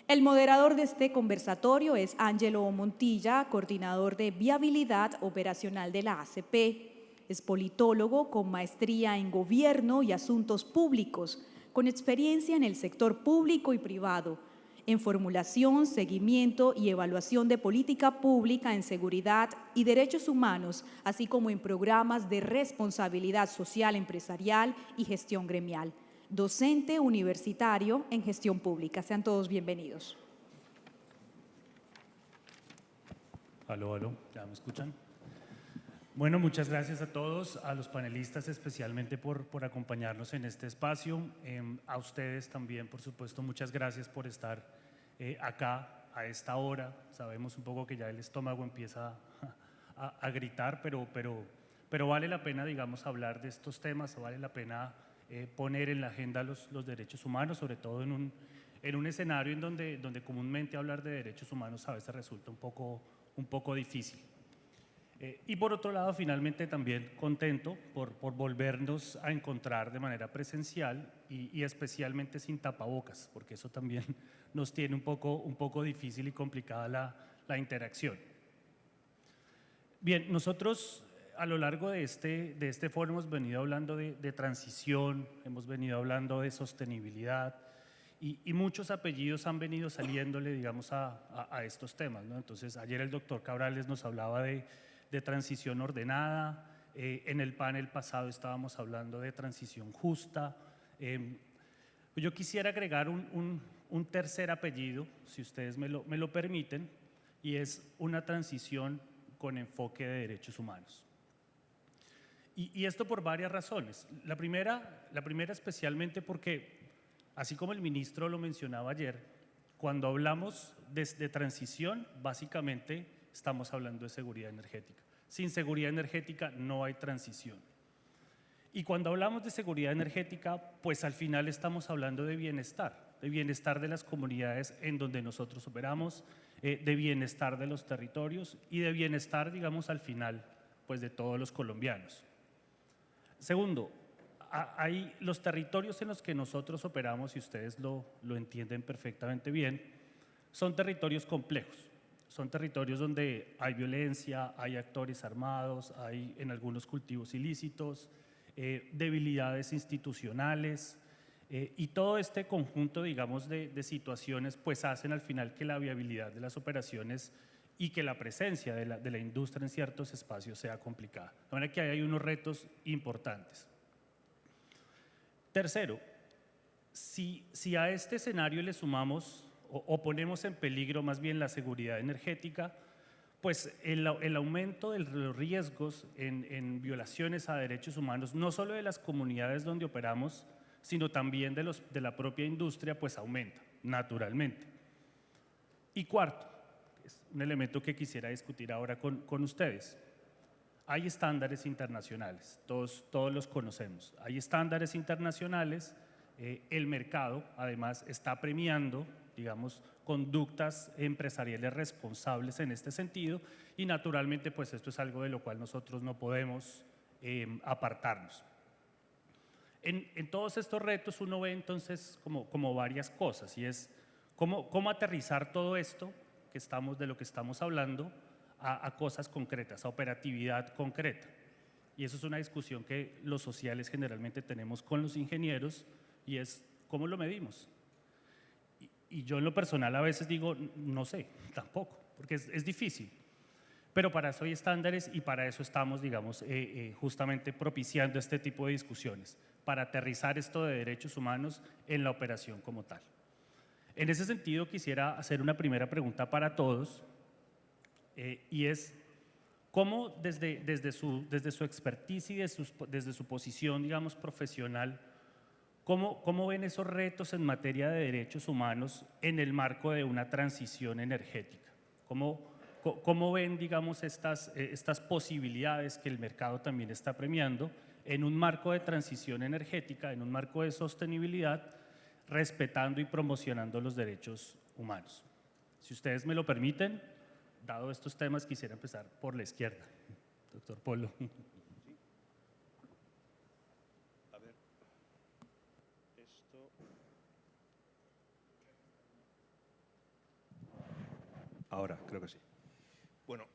El moderador de este conversatorio es Ángelo Montilla, coordinador de viabilidad operacional de la ACP. Es politólogo con maestría en Gobierno y Asuntos Públicos, con experiencia en el sector público y privado, en formulación, seguimiento y evaluación de política pública en seguridad y derechos humanos, así como en programas de responsabilidad social empresarial y gestión gremial. Docente universitario en gestión pública. Sean todos bienvenidos. Aló, ¿ya me escuchan? Bueno, muchas gracias a todos, a los panelistas especialmente por acompañarnos en este espacio. A ustedes también, por supuesto, muchas gracias por estar acá a esta hora. Sabemos un poco que ya el estómago empieza a gritar, pero vale la pena, digamos, hablar de estos temas, vale la pena poner en la agenda los derechos humanos, sobre todo en un escenario en donde comúnmente hablar de derechos humanos a veces resulta un poco difícil. Y por otro lado, finalmente también contento por volvernos a encontrar de manera presencial y especialmente sin tapabocas, porque eso también nos tiene un poco difícil y complicada la interacción. Bien, nosotros a lo largo de este foro hemos venido hablando de transición, hemos venido hablando de sostenibilidad y muchos apellidos han venido saliéndole, digamos, a estos temas, ¿no? Entonces, ayer el doctor Cabrales nos hablaba de transición ordenada, en el panel pasado estábamos hablando de transición justa. Yo quisiera agregar un tercer apellido, si ustedes me lo permiten, y es una transición con enfoque de derechos humanos. Y esto por varias razones. La primera especialmente porque, así como el ministro lo mencionaba ayer, cuando hablamos de transición, básicamente estamos hablando de seguridad energética. Sin seguridad energética no hay transición. Y cuando hablamos de seguridad energética, pues al final estamos hablando de bienestar de las comunidades en donde nosotros operamos, de bienestar de los territorios y de bienestar, digamos, al final, pues de todos los colombianos. Segundo, hay los territorios en los que nosotros operamos, y ustedes lo entienden perfectamente bien, son territorios complejos. Son territorios donde hay violencia, hay actores armados, hay en algunos cultivos ilícitos, debilidades institucionales, y todo este conjunto, digamos, de situaciones pues hacen al final que la viabilidad de las operaciones y que la presencia de la industria en ciertos espacios sea complicada. De manera que hay unos retos importantes. Tercero, si a este escenario le sumamos o ponemos en peligro más bien la seguridad energética, pues el aumento de los riesgos en violaciones a derechos humanos, no solo de las comunidades donde operamos, sino también de la propia industria, pues aumenta, naturalmente. Y cuarto, es un elemento que quisiera discutir ahora con ustedes. Hay estándares internacionales, todos los conocemos. Hay estándares internacionales, el mercado además está premiando, digamos, conductas empresariales responsables en este sentido y naturalmente pues esto es algo de lo cual nosotros no podemos apartarnos. En todos estos retos uno ve entonces como varias cosas y es cómo aterrizar todo esto de lo que estamos hablando a cosas concretas, a operatividad concreta. Y eso es una discusión que los sociales generalmente tenemos con los ingenieros y es cómo lo medimos. Y yo en lo personal a veces digo, no sé, tampoco, porque es difícil. Pero para eso hay estándares y para eso estamos, digamos, justamente propiciando este tipo de discusiones, para aterrizar esto de derechos humanos en la operación como tal. En ese sentido, quisiera hacer una primera pregunta para todos, y es, ¿cómo desde su expertise y desde su posición, digamos, profesional, cómo ven esos retos en materia de derechos humanos en el marco de una transición energética? ¿Cómo ven, digamos, estas posibilidades que el mercado también está premiando en un marco de transición energética, en un marco de sostenibilidad, respetando y promocionando los derechos humanos? Si ustedes me lo permiten, dado estos temas, quisiera empezar por la izquierda. Doctor Polo. A ver, esto... Ahora, creo que sí. Bueno,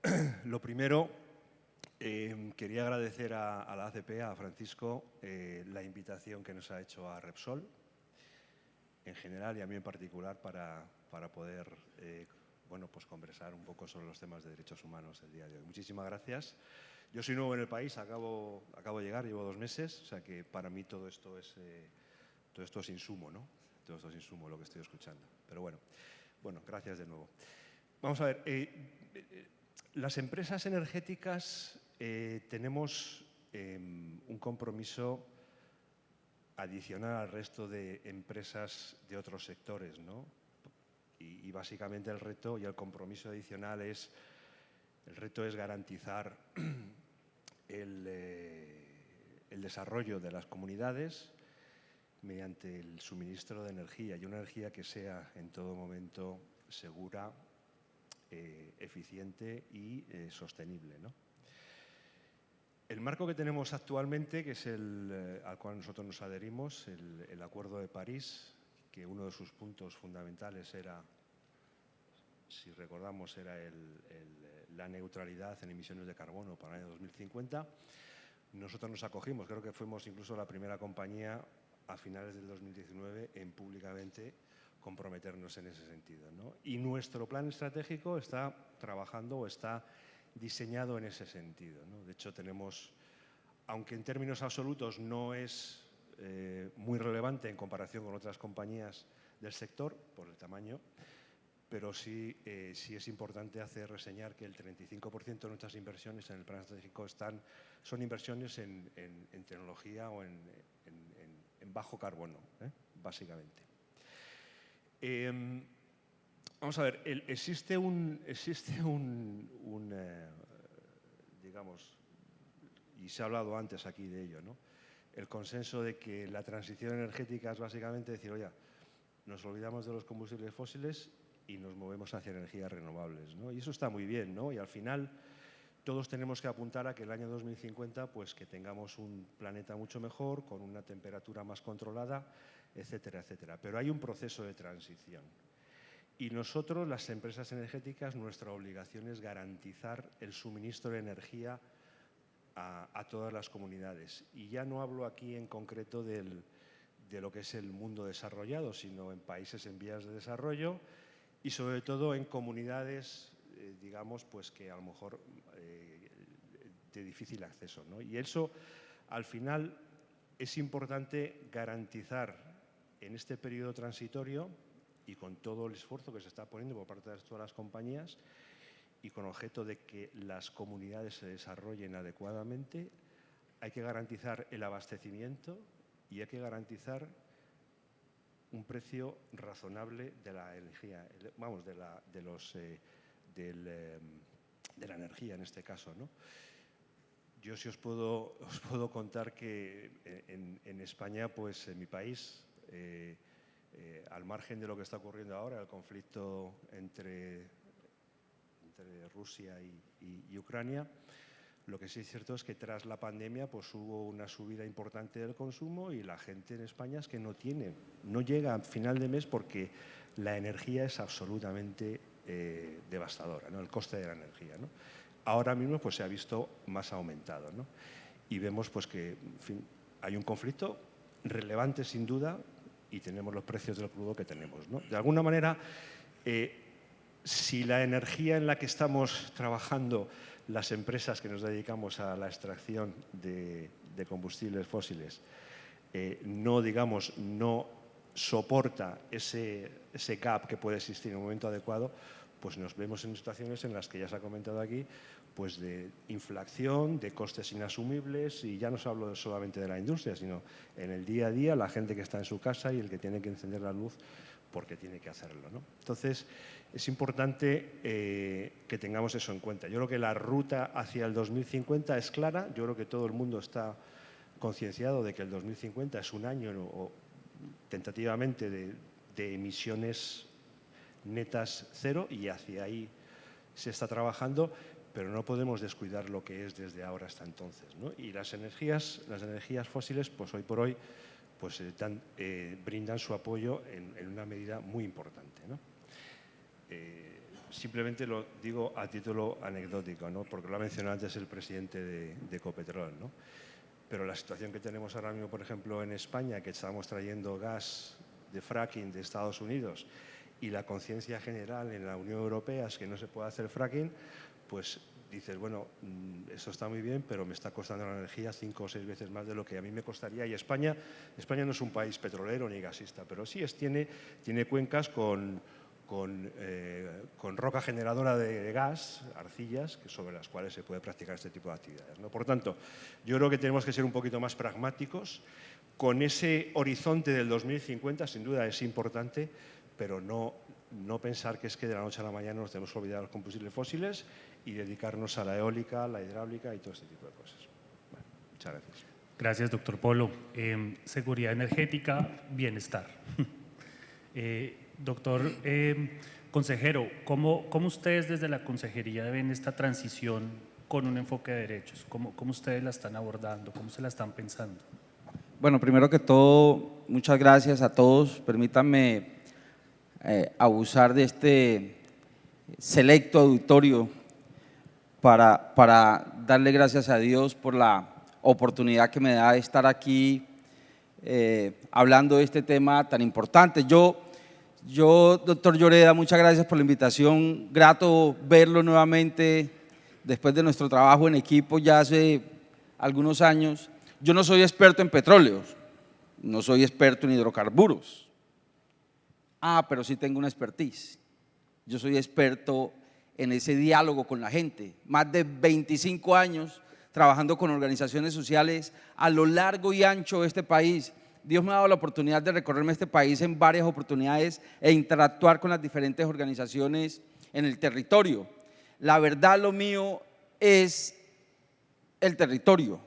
lo primero, quería agradecer a la ACP, a Francisco, la invitación que nos ha hecho a Repsol, en general y a mí en particular, para poder bueno, pues conversar un poco sobre los temas de derechos humanos el día de hoy. Muchísimas gracias. Yo soy nuevo en el país, acabo de llegar, llevo 2 meses, o sea que para mí todo esto es insumo, ¿no? Todo esto es insumo lo que estoy escuchando. Pero bueno, gracias de nuevo. Vamos a ver, las empresas energéticas tenemos un compromiso adicional al resto de empresas de otros sectores, ¿no? Y básicamente el reto y el compromiso adicional es garantizar el desarrollo de las comunidades mediante el suministro de energía y una energía que sea en todo momento segura, eficiente y sostenible, ¿no? El marco que tenemos actualmente, que es al cual nosotros nos adherimos, el Acuerdo de París, que uno de sus puntos fundamentales era, si recordamos, era la neutralidad en emisiones de carbono para el año 2050. Nosotros nos acogimos, creo que fuimos incluso la primera compañía a finales del 2019 en públicamente comprometernos en ese sentido, ¿no? Y nuestro plan estratégico está trabajando o está diseñado en ese sentido, ¿no? De hecho, tenemos, aunque en términos absolutos no es muy relevante en comparación con otras compañías del sector, por el tamaño, pero sí es importante reseñar que el 35% de nuestras inversiones en el plan estratégico son inversiones en tecnología o en bajo carbono, básicamente. Vamos a ver, existe digamos, y se ha hablado antes aquí de ello, ¿no? El consenso de que la transición energética es básicamente decir, oye, nos olvidamos de los combustibles fósiles y nos movemos hacia energías renovables, ¿no? Y eso está muy bien, ¿no? Y al final todos tenemos que apuntar a que el año 2050 pues que tengamos un planeta mucho mejor, con una temperatura más controlada, etcétera, etcétera. Pero hay un proceso de transición. Y nosotros, las empresas energéticas, nuestra obligación es garantizar el suministro de energía a todas las comunidades. Y ya no hablo aquí en concreto de lo que es el mundo desarrollado, sino en países en vías de desarrollo y sobre todo en comunidades, digamos, pues que a lo mejor de difícil acceso, ¿no? Y eso, al final, es importante garantizar en este periodo transitorio y con todo el esfuerzo que se está poniendo por parte de todas las compañías y con objeto de que las comunidades se desarrollen adecuadamente, hay que garantizar el abastecimiento y hay que garantizar un precio razonable de la energía, vamos, de la energía en este caso, ¿no? Yo sí os puedo contar que en España, pues en mi país, al margen de lo que está ocurriendo ahora, el conflicto entre Rusia y Ucrania, lo que sí es cierto es que tras la pandemia pues hubo una subida importante del consumo y la gente en España es que no llega a final de mes porque la energía es absolutamente devastadora, ¿no? El coste de la energía, ¿no? Ahora mismo pues se ha visto más aumentado, ¿no? Y vemos pues que, en fin, hay un conflicto relevante sin duda y tenemos los precios del crudo que tenemos, ¿no? De alguna manera, si la energía en la que estamos trabajando las empresas que nos dedicamos a la extracción de combustibles fósiles no soporta ese gap que puede existir en un momento adecuado, pues nos vemos en situaciones en las que ya se ha comentado aquí, pues de inflación, de costes inasumibles, y ya no hablo solamente de la industria, sino en el día a día, la gente que está en su casa y el que tiene que encender la luz porque tiene que hacerlo, ¿no? Entonces, es importante que tengamos eso en cuenta. Yo creo que la ruta hacia el 2050 es clara. Yo creo que todo el mundo está concienciado de que el 2050 es un año tentativamente de emisiones netas cero y hacia ahí se está trabajando, pero no podemos descuidar lo que es desde ahora hasta entonces, ¿no? Y las energías fósiles, pues hoy por hoy, pues brindan su apoyo en una medida muy importante, ¿no? Simplemente lo digo a título anecdótico, ¿no? Porque lo ha mencionado antes el presidente de Ecopetrol, ¿no? Pero la situación que tenemos ahora mismo, por ejemplo, en España, que estamos trayendo gas de fracking de Estados Unidos y la conciencia general en la Unión Europea es que no se puede hacer fracking, pues dices, bueno, esto está muy bien, pero me está costando la energía 5 o 6 veces más de lo que a mí me costaría. Y España no es un país petrolero ni gasista, pero sí tiene cuencas con roca generadora de gas, arcillas, sobre las cuales se puede practicar este tipo de actividades, ¿no? Por tanto, yo creo que tenemos que ser un poquito más pragmáticos. Con ese horizonte del 2050, sin duda es importante, pero no pensar que es que de la noche a la mañana nos tenemos que olvidar de los combustibles fósiles y dedicarnos a la eólica, la hidráulica y todo este tipo de cosas. Bueno, muchas gracias. Gracias, doctor Polo. Seguridad energética, bienestar. Doctor consejero, ¿cómo ustedes desde la consejería ven esta transición con un enfoque de derechos? ¿Cómo ustedes la están abordando? ¿Cómo se la están pensando? Bueno, primero que todo, muchas gracias a todos. Permítanme abusar de este selecto auditorio para darle gracias a Dios por la oportunidad que me da de estar aquí hablando de este tema tan importante. Yo, doctor Lloreda, muchas gracias por la invitación. Grato verlo nuevamente después de nuestro trabajo en equipo ya hace algunos años. Yo no soy experto en petróleos, no soy experto en hidrocarburos. Pero sí tengo una expertise Yo soy experto en ese diálogo con la gente. Más de 25 años trabajando con organizaciones sociales a lo largo y ancho de este país. Dios me ha dado la oportunidad de recorrerme este país en varias oportunidades e interactuar con las diferentes organizaciones en el territorio. La verdad, lo mío es el territorio,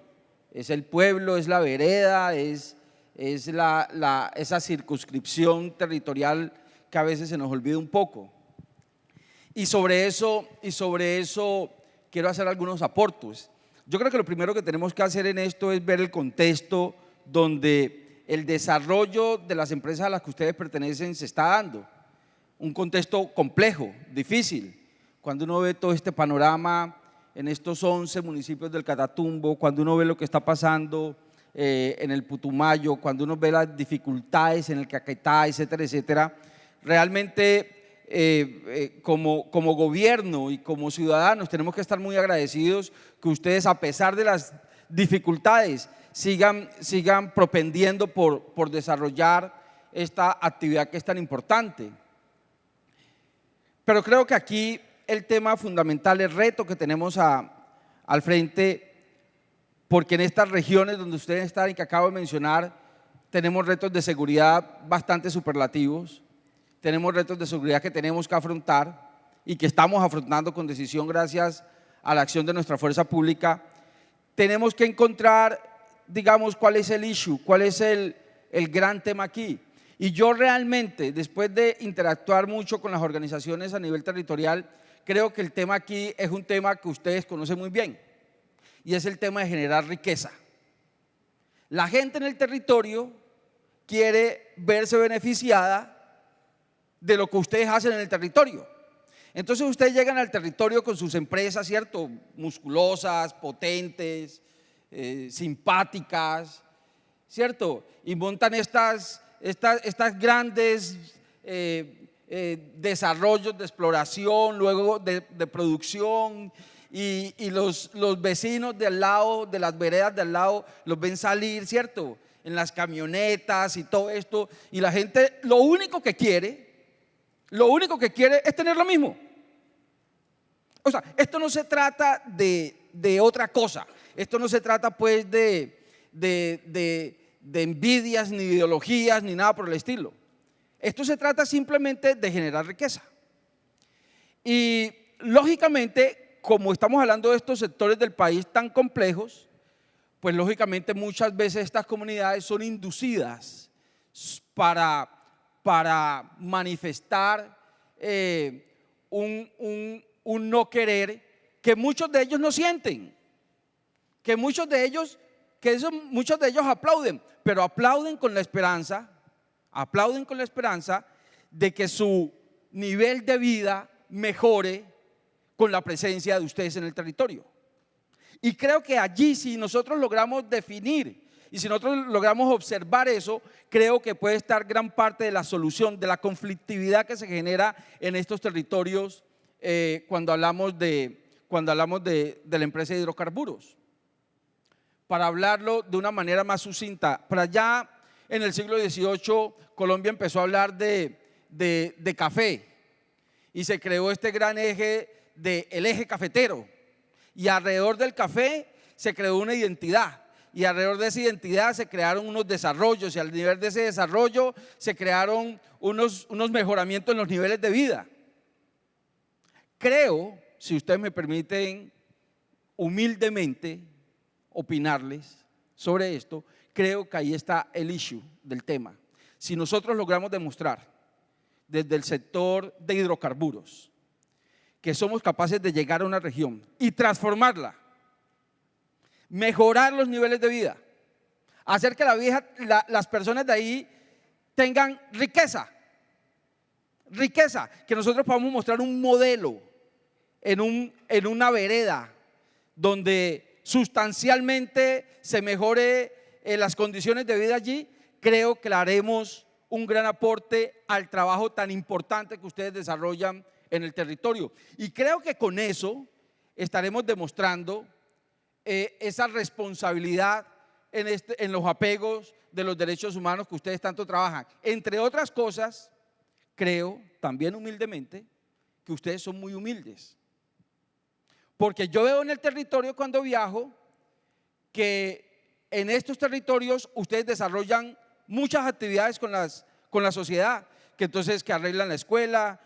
es el pueblo, es la vereda, es esa circunscripción territorial que a veces se nos olvida un poco. Y sobre eso quiero hacer algunos aportes. Yo creo que lo primero que tenemos que hacer en esto es ver el contexto donde el desarrollo de las empresas a las que ustedes pertenecen se está dando. Un contexto complejo, difícil. Cuando uno ve todo este panorama en estos 11 municipios del Catatumbo, cuando uno ve lo que está pasando en el Putumayo, cuando uno ve las dificultades en el Caquetá, etcétera, etcétera, realmente como gobierno y como ciudadanos tenemos que estar muy agradecidos que ustedes, a pesar de las dificultades, sigan propendiendo por desarrollar esta actividad que es tan importante. Pero creo que aquí el tema fundamental, el reto que tenemos al frente, porque en estas regiones donde ustedes están y que acabo de mencionar, tenemos retos de seguridad bastante superlativos, tenemos retos de seguridad que tenemos que afrontar y que estamos afrontando con decisión gracias a la acción de nuestra fuerza pública. Tenemos que encontrar, digamos, cuál es el issue, cuál es el gran tema aquí. Y yo realmente, después de interactuar mucho con las organizaciones a nivel territorial, creo que el tema aquí es un tema que ustedes conocen muy bien, y es el tema de generar riqueza. La gente en el territorio quiere verse beneficiada de lo que ustedes hacen en el territorio. Entonces ustedes llegan al territorio con sus empresas, ¿cierto? Musculosas, potentes, simpáticas, ¿cierto? Y montan estas grandes desarrollos de exploración, luego de producción, y los vecinos de al lado, de las veredas de al lado, los ven salir, ¿cierto? En las camionetas y todo esto, y la gente lo único que quiere es tener lo mismo. O sea, esto no se trata de otra cosa, esto no se trata pues de envidias, ni ideologías, ni nada por el estilo. Esto se trata simplemente de generar riqueza. Y lógicamente, como estamos hablando de estos sectores del país tan complejos, pues lógicamente muchas veces estas comunidades son inducidas para manifestar un no querer que muchos de ellos no sienten, que muchos de ellos aplauden, pero aplauden con la esperanza de que su nivel de vida mejore con la presencia de ustedes en el territorio. Y creo que allí, si nosotros logramos definir y si nosotros logramos observar eso, creo que puede estar gran parte de la solución de la conflictividad que se genera en estos territorios cuando hablamos de la empresa de hidrocarburos. Para hablarlo de una manera más sucinta, para allá en el siglo XVIII Colombia empezó a hablar de café y se creó este gran eje el eje cafetero, y alrededor del café se creó una identidad, y alrededor de esa identidad se crearon unos desarrollos, y al nivel de ese desarrollo se crearon unos mejoramientos en los niveles de vida. Creo, si ustedes me permiten humildemente opinarles sobre esto, creo que ahí está el issue del tema. Si nosotros logramos demostrar desde el sector de hidrocarburos que somos capaces de llegar a una región y transformarla, mejorar los niveles de vida, hacer que las personas de ahí tengan riqueza, que nosotros podamos mostrar un modelo en una vereda donde sustancialmente se mejore las condiciones de vida allí, creo que le haremos un gran aporte al trabajo tan importante que ustedes desarrollan en el territorio. Y creo que con eso estaremos demostrando esa responsabilidad en los apegos de los derechos humanos que ustedes tanto trabajan. Entre otras cosas, creo también humildemente que ustedes son muy humildes. Porque yo veo en el territorio cuando viajo que en estos territorios ustedes desarrollan muchas actividades con la sociedad, que entonces que arreglan la escuela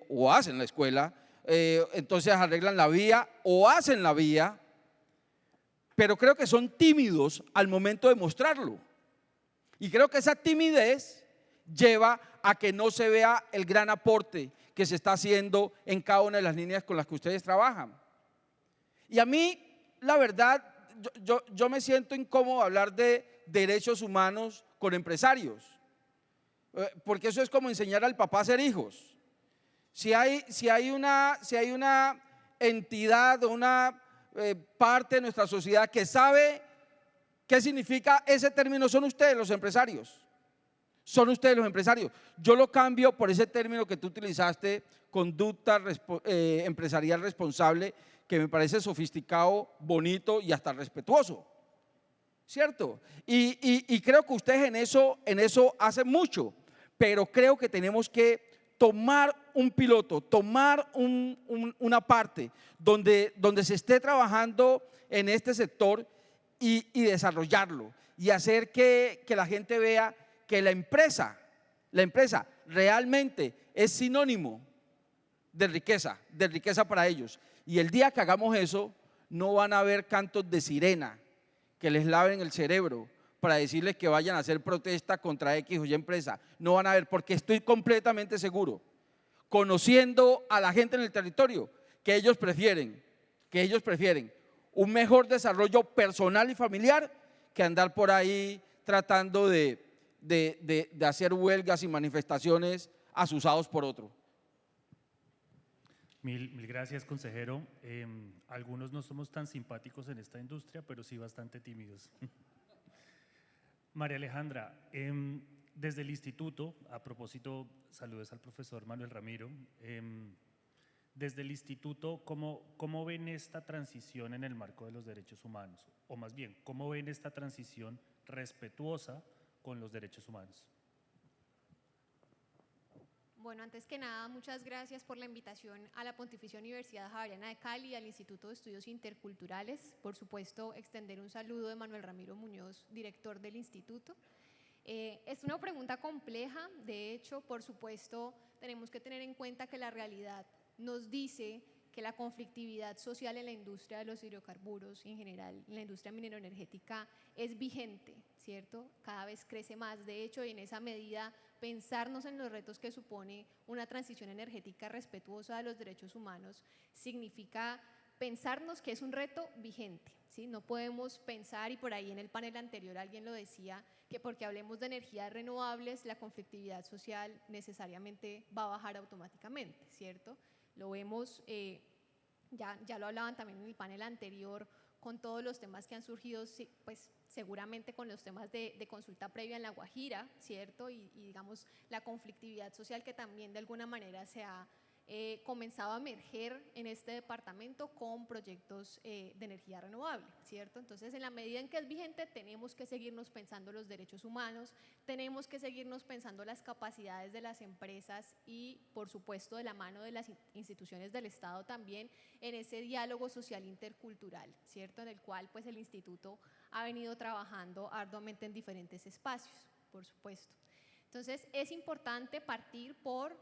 o hacen la escuela, entonces arreglan la vía o hacen la vía, pero creo que son tímidos al momento de mostrarlo. Y creo que esa timidez lleva a que no se vea el gran aporte que se está haciendo en cada una de las líneas con las que ustedes trabajan. Y a mí, la verdad, yo me siento incómodo hablar de derechos humanos con empresarios, porque eso es como enseñar al papá a ser hijos. Si hay una entidad o una parte de nuestra sociedad que sabe qué significa ese término, son ustedes los empresarios. Son ustedes los empresarios. Yo lo cambio por ese término que tú utilizaste, conducta empresarial responsable, que me parece sofisticado, bonito y hasta respetuoso, ¿cierto? Y creo que ustedes en eso hacen mucho, pero creo que tenemos que tomar un piloto, tomar una parte donde se esté trabajando en este sector y desarrollarlo y hacer que la gente vea que la empresa realmente es sinónimo de riqueza para ellos. Y el día que hagamos eso, no van a haber cantos de sirena que les laven el cerebro para decirles que vayan a hacer protesta contra X o Y empresa. No van a haber, porque estoy completamente seguro, conociendo a la gente en el territorio, que ellos prefieren un mejor desarrollo personal y familiar que andar por ahí tratando de hacer huelgas y manifestaciones asusados por otro. Mil gracias, consejero. Algunos no somos tan simpáticos en esta industria, pero sí bastante tímidos. María Alejandra, desde el instituto, a propósito, saludos al profesor Manuel Ramiro, desde el instituto, ¿cómo ven esta transición en el marco de los derechos humanos? O más bien, ¿cómo ven esta transición respetuosa con los derechos humanos? Bueno, antes que nada, muchas gracias por la invitación a la Pontificia Universidad Javeriana de Cali y al Instituto de Estudios Interculturales. Por supuesto, extender un saludo de Manuel Ramiro Muñoz, director del instituto. Es una pregunta compleja, de hecho, por supuesto, tenemos que tener en cuenta que la realidad nos dice que la conflictividad social en la industria de los hidrocarburos y en general en la industria mineroenergética es vigente, ¿cierto? Cada vez crece más, de hecho, y en esa medida pensarnos en los retos que supone una transición energética respetuosa de los derechos humanos significa pensarnos que es un reto vigente, ¿sí? No podemos pensar, y por ahí en el panel anterior alguien lo decía, que porque hablemos de energías renovables la conflictividad social necesariamente va a bajar automáticamente, ¿cierto? Lo vemos, ya lo hablaban también en el panel anterior, con todos los temas que han surgido, pues seguramente con los temas de consulta previa en La Guajira, ¿cierto? Y digamos la conflictividad social que también de alguna manera se ha comenzado a emerger en este departamento con proyectos de energía renovable, ¿cierto? Entonces, en la medida en que es vigente, tenemos que seguirnos pensando los derechos humanos, tenemos que seguirnos pensando las capacidades de las empresas y, por supuesto, de la mano de las instituciones del Estado también en ese diálogo social intercultural, ¿cierto? En el cual, pues, el instituto ha venido trabajando arduamente en diferentes espacios, por supuesto. Entonces, es importante partir por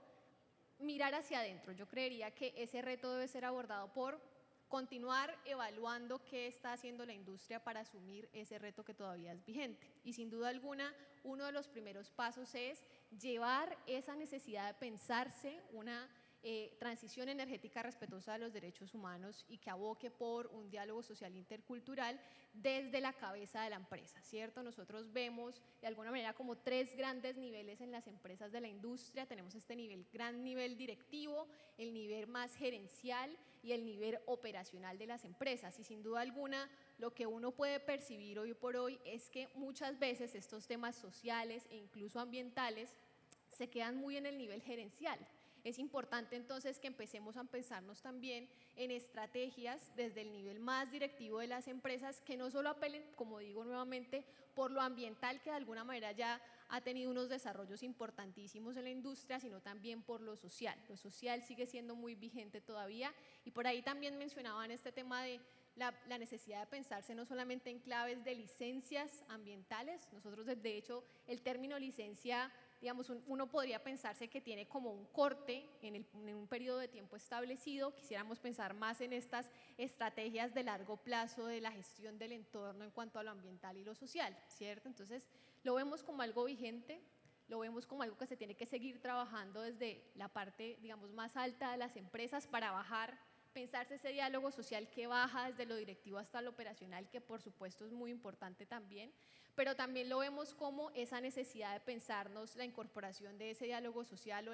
mirar hacia adentro. Yo creería que ese reto debe ser abordado por continuar evaluando qué está haciendo la industria para asumir ese reto que todavía es vigente. Y sin duda alguna, uno de los primeros pasos es llevar esa necesidad de pensarse una transición energética respetuosa de los derechos humanos y que aboque por un diálogo social intercultural desde la cabeza de la empresa, ¿cierto? Nosotros vemos de alguna manera como tres grandes niveles en las empresas de la industria. Tenemos este gran nivel directivo, el nivel más gerencial y el nivel operacional de las empresas. Y sin duda alguna, lo que uno puede percibir hoy por hoy es que muchas veces estos temas sociales e incluso ambientales se quedan muy en el nivel gerencial. Es importante entonces que empecemos a pensarnos también en estrategias desde el nivel más directivo de las empresas que no solo apelen, como digo nuevamente, por lo ambiental, que de alguna manera ya ha tenido unos desarrollos importantísimos en la industria, sino también por lo social. Lo social sigue siendo muy vigente todavía, y por ahí también mencionaban este tema de la necesidad de pensarse no solamente en claves de licencias ambientales. Nosotros, de hecho, el término licencia, digamos, uno podría pensarse que tiene como un corte en un periodo de tiempo establecido. Quisiéramos pensar más en estas estrategias de largo plazo de la gestión del entorno en cuanto a lo ambiental y lo social, ¿cierto? Entonces, lo vemos como algo vigente, lo vemos como algo que se tiene que seguir trabajando desde la parte, digamos, más alta de las empresas para pensarse ese diálogo social que baja desde lo directivo hasta lo operacional, que por supuesto es muy importante también, pero también lo vemos como esa necesidad de pensarnos la incorporación de ese diálogo social o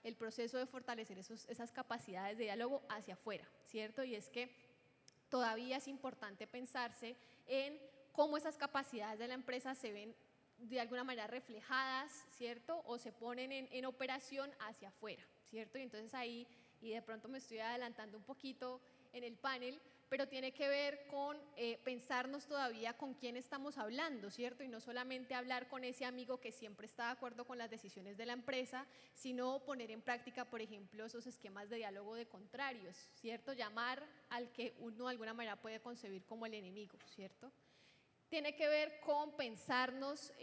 el proceso de fortalecer esas capacidades de diálogo hacia afuera, ¿cierto? Y es que todavía es importante pensarse en cómo esas capacidades de la empresa se ven de alguna manera reflejadas, ¿cierto? O se ponen en operación hacia afuera, ¿cierto? Y entonces ahí, y de pronto me estoy adelantando un poquito en el panel, pero tiene que ver con pensarnos todavía con quién estamos hablando, ¿cierto? Y no solamente hablar con ese amigo que siempre está de acuerdo con las decisiones de la empresa, sino poner en práctica, por ejemplo, esos esquemas de diálogo de contrarios, ¿cierto? Llamar al que uno de alguna manera puede concebir como el enemigo, ¿cierto? Tiene que ver con pensarnos,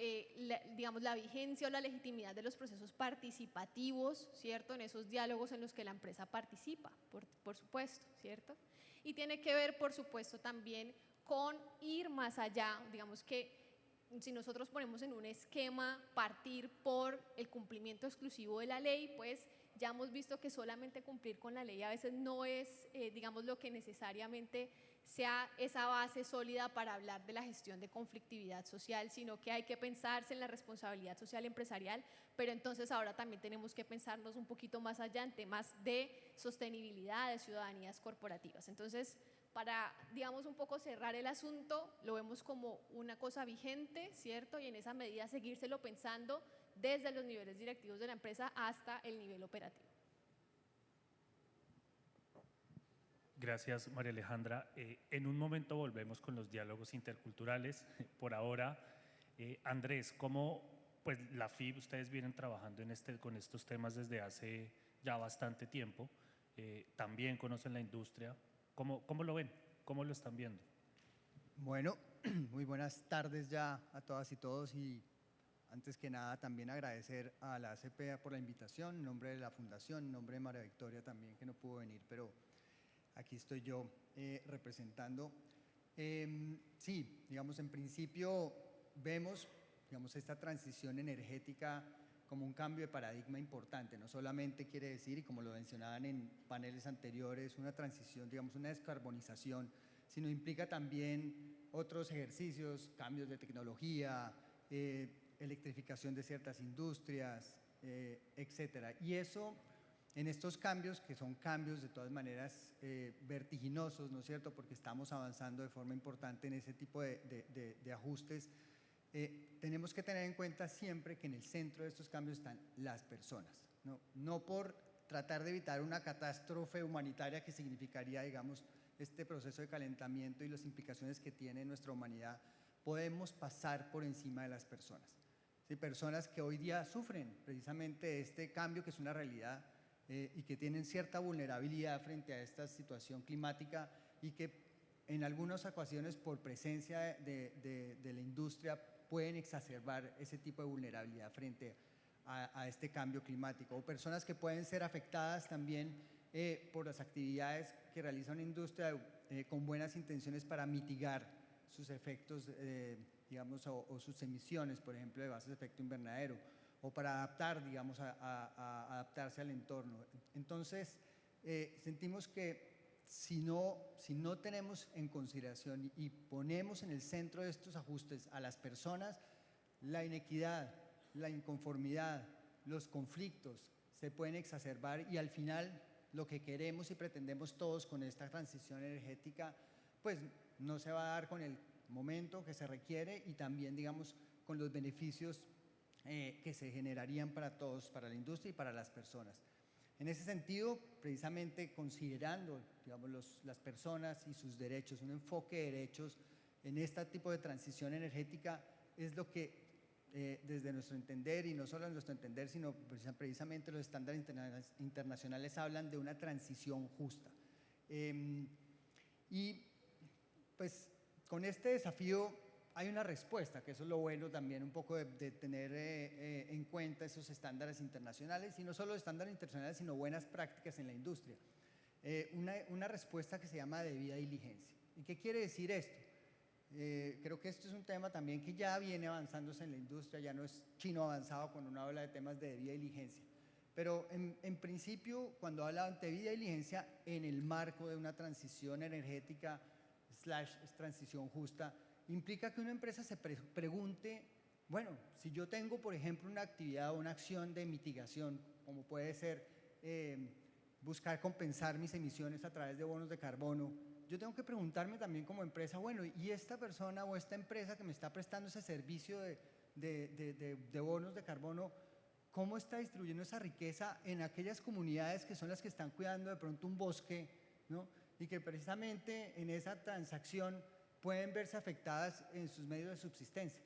digamos, la vigencia o la legitimidad de los procesos participativos, ¿cierto? En esos diálogos en los que la empresa participa, por supuesto, ¿cierto? Y tiene que ver, por supuesto, también con ir más allá, digamos que si nosotros ponemos en un esquema partir por el cumplimiento exclusivo de la ley, pues ya hemos visto que solamente cumplir con la ley a veces no es, digamos, lo que necesariamente sea esa base sólida para hablar de la gestión de conflictividad social, sino que hay que pensarse en la responsabilidad social empresarial, pero entonces ahora también tenemos que pensarnos un poquito más allá en temas de sostenibilidad, de ciudadanías corporativas. Entonces, para, digamos, un poco cerrar el asunto, lo vemos como una cosa vigente, ¿cierto? Y en esa medida seguírselo pensando desde los niveles directivos de la empresa hasta el nivel operativo. Gracias, María Alejandra. En un momento volvemos con los diálogos interculturales. Por ahora, Andrés, ¿cómo pues, la FIB, ustedes vienen trabajando con estos temas desde hace ya bastante tiempo? También conocen la industria. ¿Cómo lo ven? ¿Cómo lo están viendo? Bueno, muy buenas tardes ya a todas y todos, y antes que nada también agradecer a la ACP por la invitación, en nombre de la Fundación, en nombre de María Victoria también, que no pudo venir, pero aquí estoy yo representando. Sí, digamos, en principio vemos, digamos, esta transición energética como un cambio de paradigma importante. No solamente quiere decir, y como lo mencionaban en paneles anteriores, una transición, digamos, una descarbonización, sino implica también otros ejercicios, cambios de tecnología, electrificación de ciertas industrias, etcétera. Y eso, en estos cambios, que son cambios de todas maneras vertiginosos, ¿no es cierto?, porque estamos avanzando de forma importante en ese tipo de ajustes, tenemos que tener en cuenta siempre que en el centro de estos cambios están las personas, no por tratar de evitar una catástrofe humanitaria que significaría, digamos, este proceso de calentamiento y las implicaciones que tiene en nuestra humanidad, podemos pasar por encima de las personas. ¿Sí? Personas que hoy día sufren precisamente este cambio, que es una realidad, y que tienen cierta vulnerabilidad frente a esta situación climática, y que en algunas ocasiones por presencia de la industria pueden exacerbar ese tipo de vulnerabilidad frente a este cambio climático, o personas que pueden ser afectadas también por las actividades que realiza una industria con buenas intenciones para mitigar sus efectos, digamos, o sus emisiones, por ejemplo, de gases de efecto invernadero, o para adaptar, digamos, a adaptarse al entorno. Entonces, sentimos que si no tenemos en consideración y ponemos en el centro de estos ajustes a las personas, la inequidad, la inconformidad, los conflictos se pueden exacerbar, y al final lo que queremos y pretendemos todos con esta transición energética, pues no se va a dar con el momento que se requiere, y también, digamos, con los beneficios que se generarían para todos, para la industria y para las personas. En ese sentido, precisamente considerando, digamos, las personas y sus derechos, un enfoque de derechos en este tipo de transición energética es lo que desde nuestro entender, y no solo nuestro entender, sino precisamente los estándares internacionales hablan de una transición justa. Y pues con este desafío hay una respuesta, que eso es lo bueno también un poco de tener en cuenta esos estándares internacionales, y no solo estándares internacionales, sino buenas prácticas en la industria. Una respuesta que se llama debida diligencia. ¿Y qué quiere decir esto? Creo que esto es un tema también que ya viene avanzándose en la industria, ya no es chino avanzado cuando uno habla de temas de debida diligencia. Pero en principio, cuando habla de debida diligencia en el marco de una transición energética / transición justa, implica que una empresa se pregunte, bueno, si yo tengo, por ejemplo, una actividad o una acción de mitigación, como puede ser buscar compensar mis emisiones a través de bonos de carbono, yo tengo que preguntarme también como empresa, bueno, ¿y esta persona o esta empresa que me está prestando ese servicio de bonos de carbono, cómo está distribuyendo esa riqueza en aquellas comunidades que son las que están cuidando de pronto un bosque, ¿no? Y que precisamente en esa transacción pueden verse afectadas en sus medios de subsistencia?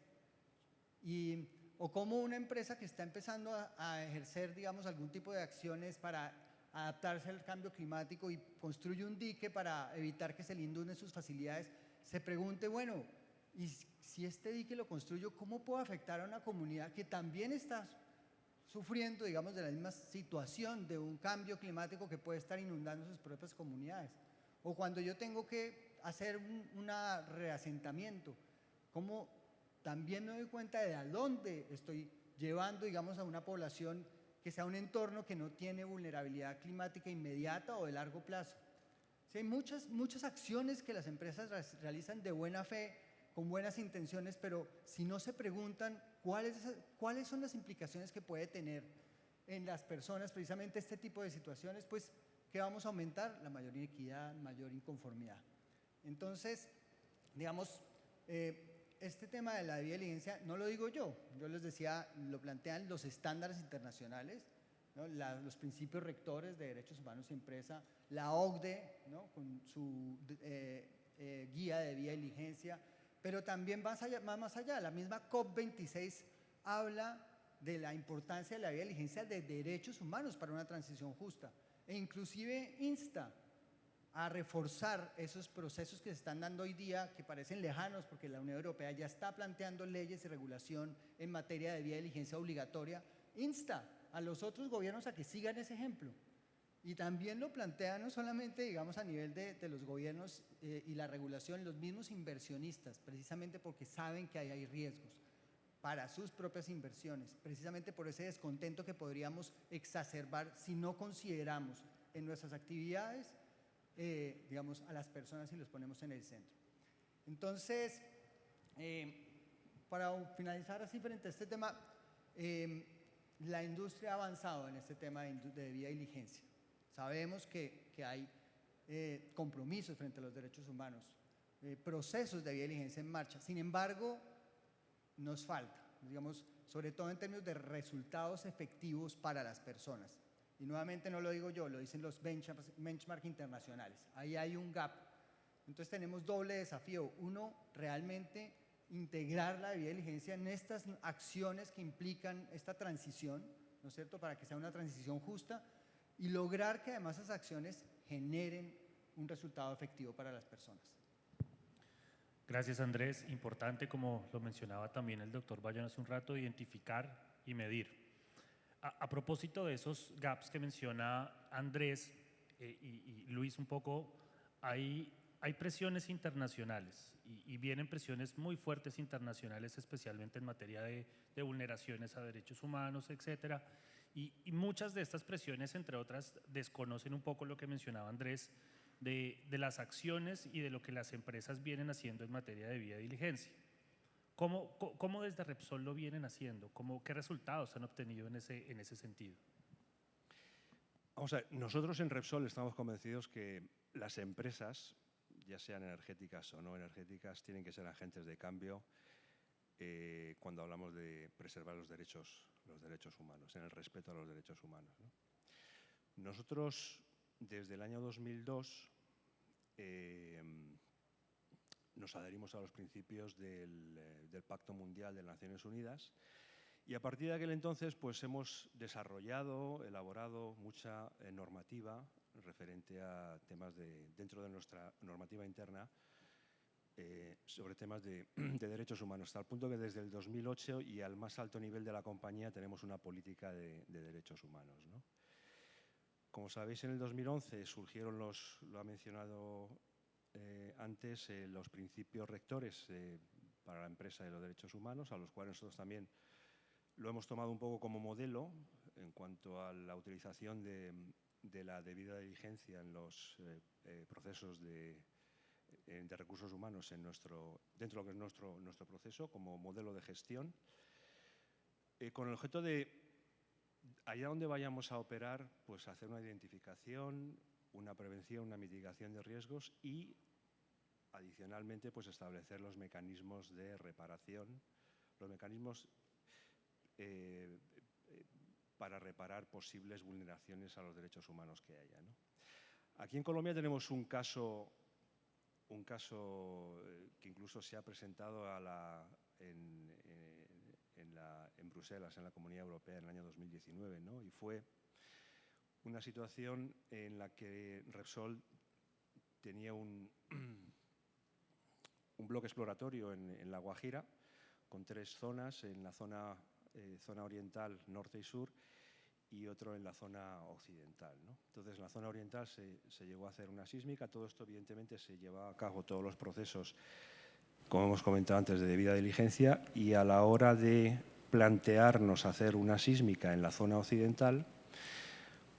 O cómo una empresa que está empezando a ejercer, digamos, algún tipo de acciones para adaptarse al cambio climático y construye un dique para evitar que se le inunden sus facilidades, se pregunte, bueno, y si este dique lo construyo, ¿cómo puedo afectar a una comunidad que también está sufriendo, digamos, de la misma situación de un cambio climático que puede estar inundando sus propias comunidades? O cuando yo tengo que hacer un reasentamiento, ¿cómo también me doy cuenta de a dónde estoy llevando, digamos, a una población que sea un entorno que no tiene vulnerabilidad climática inmediata o de largo plazo? Sí, hay muchas acciones que las empresas realizan de buena fe, con buenas intenciones, pero si no se preguntan cuáles son las implicaciones que puede tener en las personas precisamente este tipo de situaciones, pues ¿qué vamos a aumentar? La mayor inequidad, mayor inconformidad. Entonces, digamos, este tema de la debida diligencia no lo digo yo les decía, lo plantean los estándares internacionales, ¿no? Los principios rectores de derechos humanos y empresa, la OCDE, ¿no? Con su guía de debida diligencia, pero también más allá, la misma COP26 habla de la importancia de la debida diligencia de derechos humanos para una transición justa, e inclusive insta a reforzar esos procesos que se están dando hoy día, que parecen lejanos porque la Unión Europea ya está planteando leyes y regulación en materia de debida diligencia obligatoria, insta a los otros gobiernos a que sigan ese ejemplo. Y también lo plantea no solamente, digamos, a nivel de los gobiernos y la regulación, los mismos inversionistas, precisamente porque saben que hay riesgos para sus propias inversiones, precisamente por ese descontento que podríamos exacerbar si no consideramos en nuestras actividades digamos, a las personas y los ponemos en el centro. Entonces, para finalizar así frente a este tema, la industria ha avanzado en este tema de debida diligencia. Sabemos que hay compromisos frente a los derechos humanos, procesos de debida diligencia en marcha. Sin embargo, nos falta, digamos, sobre todo en términos de resultados efectivos para las personas. Y nuevamente no lo digo yo, lo dicen los benchmark internacionales. Ahí hay un gap. Entonces tenemos doble desafío. Uno, realmente integrar la debida diligencia en estas acciones que implican esta transición, ¿no es cierto?, para que sea una transición justa, y lograr que además esas acciones generen un resultado efectivo para las personas. Gracias, Andrés. Importante, como lo mencionaba también el doctor Bayón hace un rato, identificar y medir. A propósito de esos gaps que menciona Andrés y Luis un poco, hay presiones internacionales y vienen presiones muy fuertes internacionales, especialmente en materia de vulneraciones a derechos humanos, etcétera. Y muchas de estas presiones, entre otras, desconocen un poco lo que mencionaba Andrés de las acciones y de lo que las empresas vienen haciendo en materia de debida diligencia. ¿Cómo desde Repsol lo vienen haciendo? ¿Qué resultados han obtenido en ese sentido? Vamos a ver, nosotros en Repsol estamos convencidos que las empresas, ya sean energéticas o no energéticas, tienen que ser agentes de cambio cuando hablamos de preservar los derechos humanos, en el respeto a los derechos humanos, ¿no? Nosotros, desde el año 2002, nos adherimos a los principios del Pacto Mundial de las Naciones Unidas y a partir de aquel entonces pues hemos desarrollado, elaborado mucha normativa referente a temas dentro de nuestra normativa interna sobre temas de derechos humanos, hasta el punto que desde el 2008 y al más alto nivel de la compañía tenemos una política de derechos humanos, ¿no? Como sabéis, en el 2011 surgieron lo ha mencionado antes, los principios rectores para la empresa de los derechos humanos, a los cuales nosotros también lo hemos tomado un poco como modelo en cuanto a la utilización de la debida diligencia en los procesos de recursos humanos dentro de lo que es nuestro proceso como modelo de gestión, con el objeto de, allá donde vayamos a operar, pues hacer una identificación, una prevención, una mitigación de riesgos y, adicionalmente, pues establecer los mecanismos de reparación, los mecanismos para reparar posibles vulneraciones a los derechos humanos que haya, ¿no? Aquí en Colombia tenemos un caso que incluso se ha presentado en Bruselas, en la Comunidad Europea, en el año 2019, ¿no? Y fue una situación en la que Repsol tenía un bloque exploratorio en La Guajira con 3 zonas, en la zona oriental, norte y sur, y otro en la zona occidental, ¿no? Entonces, en la zona oriental se llegó a hacer una sísmica. Todo esto, evidentemente, se lleva a cabo todos los procesos, como hemos comentado antes, de debida diligencia, y a la hora de plantearnos hacer una sísmica en la zona occidental,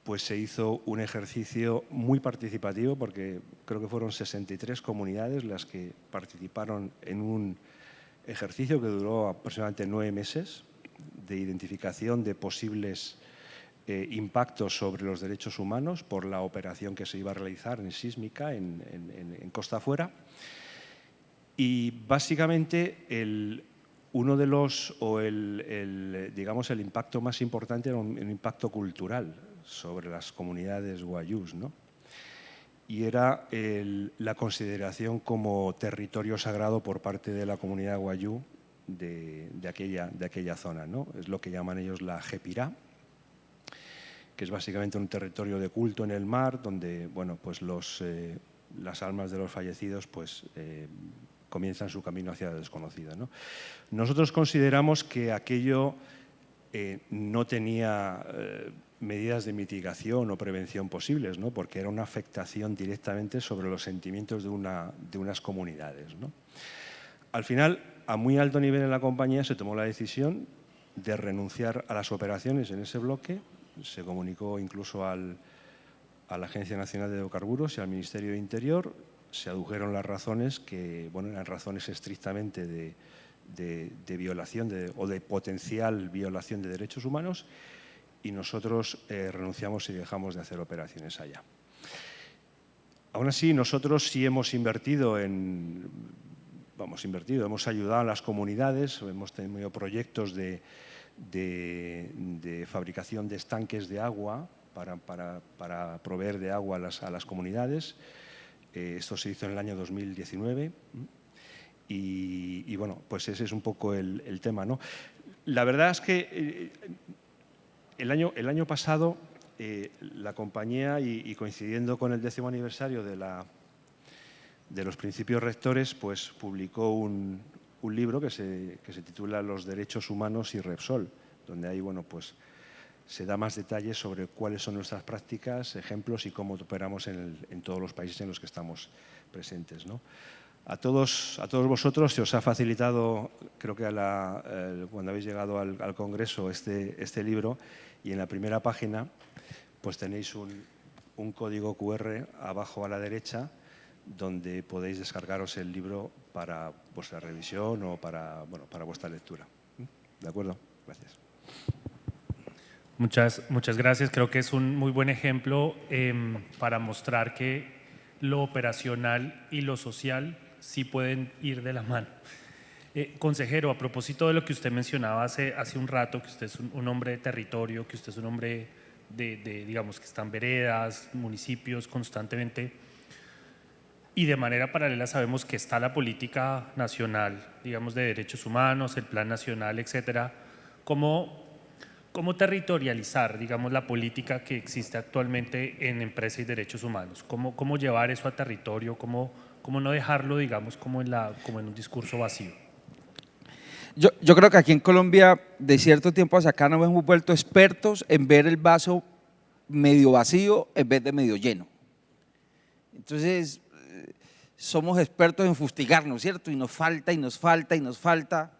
pues se hizo un ejercicio muy participativo, porque creo que fueron 63 comunidades las que participaron en un ejercicio que duró aproximadamente 9 meses de identificación de posibles impactos sobre los derechos humanos por la operación que se iba a realizar en sísmica en costa afuera. Y básicamente uno de los, digamos, el impacto más importante era un impacto cultural sobre las comunidades wayús, ¿no? Y era la consideración como territorio sagrado por parte de la comunidad wayú de aquella zona, ¿no? Es lo que llaman ellos la Jepirá, que es básicamente un territorio de culto en el mar, donde, bueno, pues las almas de los fallecidos pues, comienzan su camino hacia el desconocido, ¿no? Nosotros consideramos que aquello no tenía medidas de mitigación o prevención posibles, ¿no? Porque era una afectación directamente sobre los sentimientos de unas comunidades, ¿no? Al final, a muy alto nivel en la compañía se tomó la decisión de renunciar a las operaciones en ese bloque. Se comunicó incluso a la Agencia Nacional de Hidrocarburos y al Ministerio de Interior. Se adujeron las razones que, bueno, eran razones estrictamente de violación o de potencial violación de derechos humanos, y nosotros renunciamos y dejamos de hacer operaciones allá. Aún así, nosotros sí hemos hemos ayudado a las comunidades, hemos tenido proyectos de fabricación de estanques de agua para proveer de agua a las comunidades. Esto se hizo en el año 2019 y bueno, pues ese es un poco el tema, ¿no? La verdad es que el año pasado la compañía, y coincidiendo con el 10º aniversario de los principios rectores, pues publicó un libro que se titula Los derechos humanos y Repsol, donde ahí, bueno, pues se da más detalles sobre cuáles son nuestras prácticas, ejemplos y cómo operamos en todos los países en los que estamos presentes, ¿no? A todos vosotros se os ha facilitado, creo que cuando habéis llegado al Congreso, este libro, y en la primera página pues tenéis un código QR abajo a la derecha, donde podéis descargaros el libro para vuestra revisión o para vuestra lectura. ¿De acuerdo? Gracias. Muchas gracias. Creo que es un muy buen ejemplo para mostrar que lo operacional y lo social sí pueden ir de la mano. Consejero, a propósito de lo que usted mencionaba hace un rato, que usted es un hombre de territorio, que usted es un hombre digamos, que están veredas, municipios constantemente. Y de manera paralela sabemos que está la política nacional, digamos, de derechos humanos, el plan nacional, etcétera. ¿Cómo territorializar, digamos, la política que existe actualmente en empresa y derechos humanos? ¿Cómo llevar eso a territorio? ¿Cómo no dejarlo, digamos, como en un discurso vacío? Yo creo que aquí en Colombia, de cierto tiempo hacia acá, nos hemos vuelto expertos en ver el vaso medio vacío en vez de medio lleno. Entonces, somos expertos en fustigarnos, ¿cierto? Y nos falta, y nos falta, y nos falta.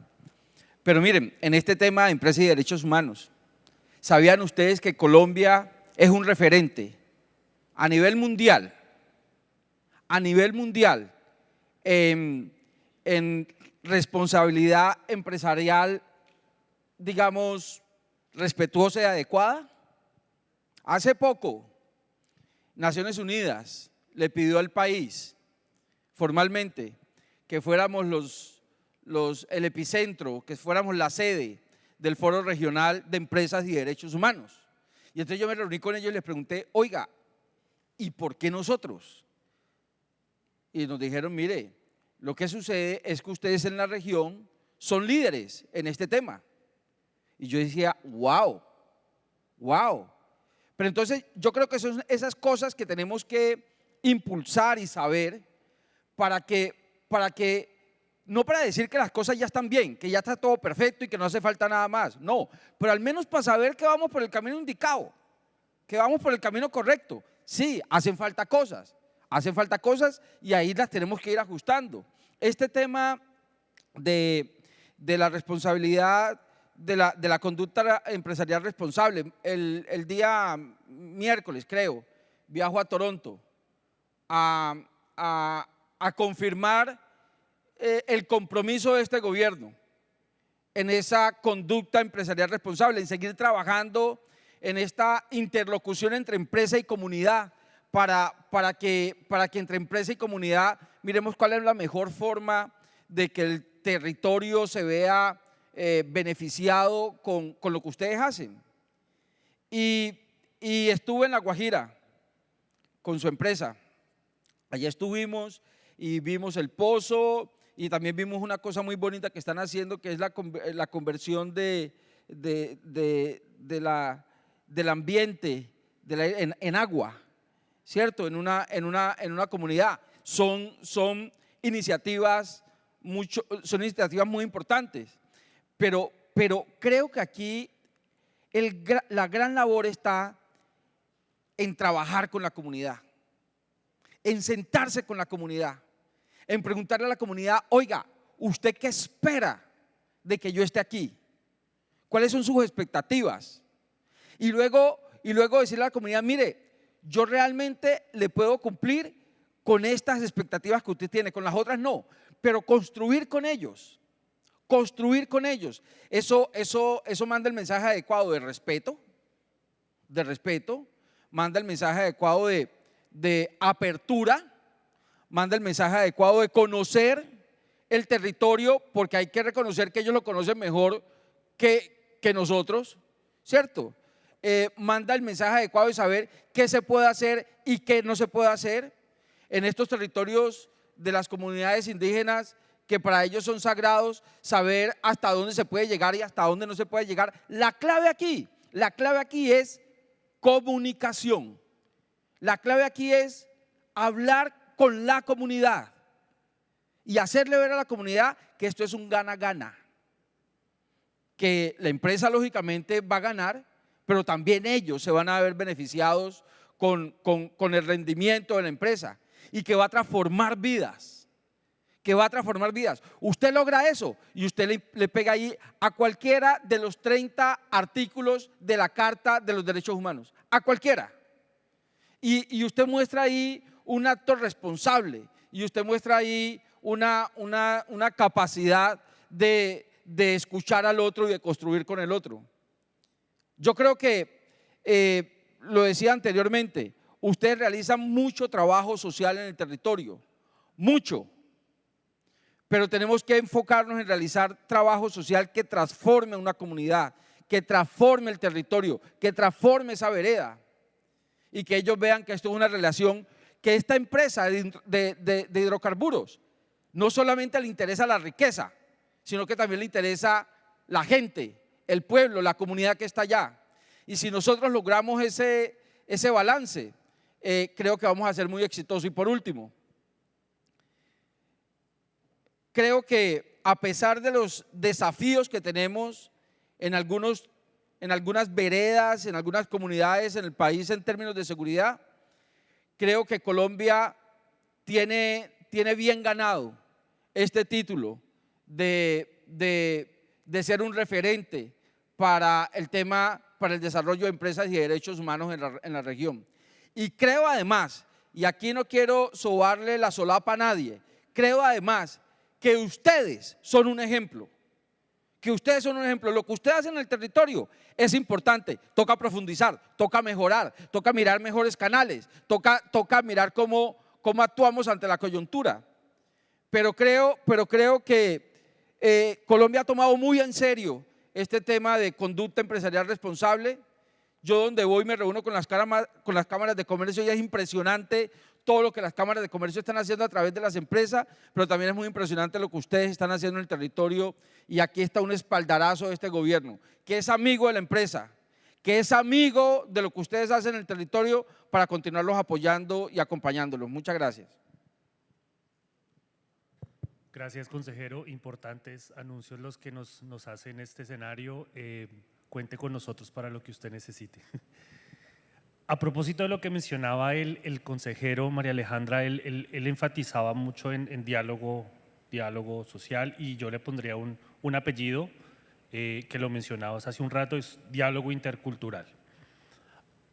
Pero miren, en este tema de empresa y derechos humanos, ¿sabían ustedes que Colombia es un referente a nivel mundial en responsabilidad empresarial, digamos, respetuosa y adecuada? Hace poco, Naciones Unidas le pidió al país formalmente que fuéramos el epicentro, que fuéramos la sede del Foro Regional de Empresas y Derechos Humanos. Y entonces yo me reuní con ellos y les pregunté, oiga, ¿y por qué nosotros? Y nos dijeron, mire, lo que sucede es que ustedes en la región son líderes en este tema. Y yo decía, wow. Pero entonces yo creo que son esas cosas que tenemos que impulsar y saber para que, no para decir que las cosas ya están bien, que ya está todo perfecto y que no hace falta nada más, no, pero al menos para saber que vamos por el camino indicado, que vamos por el camino correcto. Sí, hacen falta cosas y ahí las tenemos que ir ajustando. Este tema de la responsabilidad, de la conducta empresarial responsable, el día miércoles, creo, viajo a Toronto a confirmar el compromiso de este gobierno en esa conducta empresarial responsable, en seguir trabajando en esta interlocución entre empresa y comunidad para que entre empresa y comunidad miremos cuál es la mejor forma de que el territorio se vea beneficiado con lo que ustedes hacen. Y estuve en La Guajira con su empresa. Allá estuvimos y vimos el pozo y también vimos una cosa muy bonita que están haciendo, que es la conversión del ambiente en agua, ¿cierto? En una comunidad. Son iniciativas muy importantes, pero creo que aquí la gran labor está en trabajar con la comunidad, en sentarse con la comunidad, en preguntarle a la comunidad, oiga, ¿usted qué espera de que yo esté aquí? ¿Cuáles son sus expectativas? Y luego decirle a la comunidad, mire, yo realmente le puedo cumplir con estas expectativas que usted tiene, con las otras no, pero construir con ellos, eso manda el mensaje adecuado de respeto, manda el mensaje adecuado de apertura, manda el mensaje adecuado de conocer el territorio, porque hay que reconocer que ellos lo conocen mejor que nosotros, ¿cierto? Manda el mensaje adecuado de saber qué se puede hacer y qué no se puede hacer en estos territorios de las comunidades indígenas que para ellos son sagrados, saber hasta dónde se puede llegar y hasta dónde no se puede llegar. La clave aquí es comunicación. La clave aquí es hablar con la comunidad y hacerle ver a la comunidad que esto es un gana-gana, que la empresa lógicamente va a ganar, pero también ellos se van a ver beneficiados con el rendimiento de la empresa y que va a transformar vidas, Usted logra eso y usted le pega ahí a cualquiera de los 30 artículos de la Carta de los Derechos Humanos, a cualquiera. Y usted muestra ahí un acto responsable y usted muestra ahí una capacidad de escuchar al otro y de construir con el otro. Yo creo que, lo decía anteriormente, ustedes realizan mucho trabajo social en el territorio, mucho, pero tenemos que enfocarnos en realizar trabajo social que transforme una comunidad, que transforme el territorio, que transforme esa vereda y que ellos vean que esto es una relación, que esta empresa de hidrocarburos no solamente le interesa la riqueza, sino que también le interesa la gente, el pueblo, la comunidad que está allá. Y si nosotros logramos ese balance, creo que vamos a ser muy exitosos. Y por último, creo que a pesar de los desafíos que tenemos en algunas veredas, en algunas comunidades en el país en términos de seguridad, creo que Colombia tiene bien ganado este título de ser un referente para el tema, para el desarrollo de empresas y de derechos humanos en la región. Y creo además, y aquí no quiero sobarle la solapa a nadie, creo además que ustedes son un ejemplo. Que ustedes son un ejemplo. Lo que ustedes hacen en el territorio es importante, toca profundizar, toca mejorar, toca mirar mejores canales, toca mirar cómo actuamos ante la coyuntura. Pero creo que Colombia ha tomado muy en serio este tema de conducta empresarial responsable. Yo donde voy me reúno con las cámaras de comercio y es impresionante todo lo que las cámaras de comercio están haciendo a través de las empresas, pero también es muy impresionante lo que ustedes están haciendo en el territorio. Y aquí está un espaldarazo de este gobierno, que es amigo de la empresa, que es amigo de lo que ustedes hacen en el territorio para continuarlos apoyando y acompañándolos. Muchas gracias. Gracias, consejero. Importantes anuncios los que nos hace en este escenario. Cuente con nosotros para lo que usted necesite. A propósito de lo que mencionaba el consejero María Alejandra, él enfatizaba mucho en diálogo social, y yo le pondría un apellido que lo mencionabas hace un rato, es diálogo intercultural.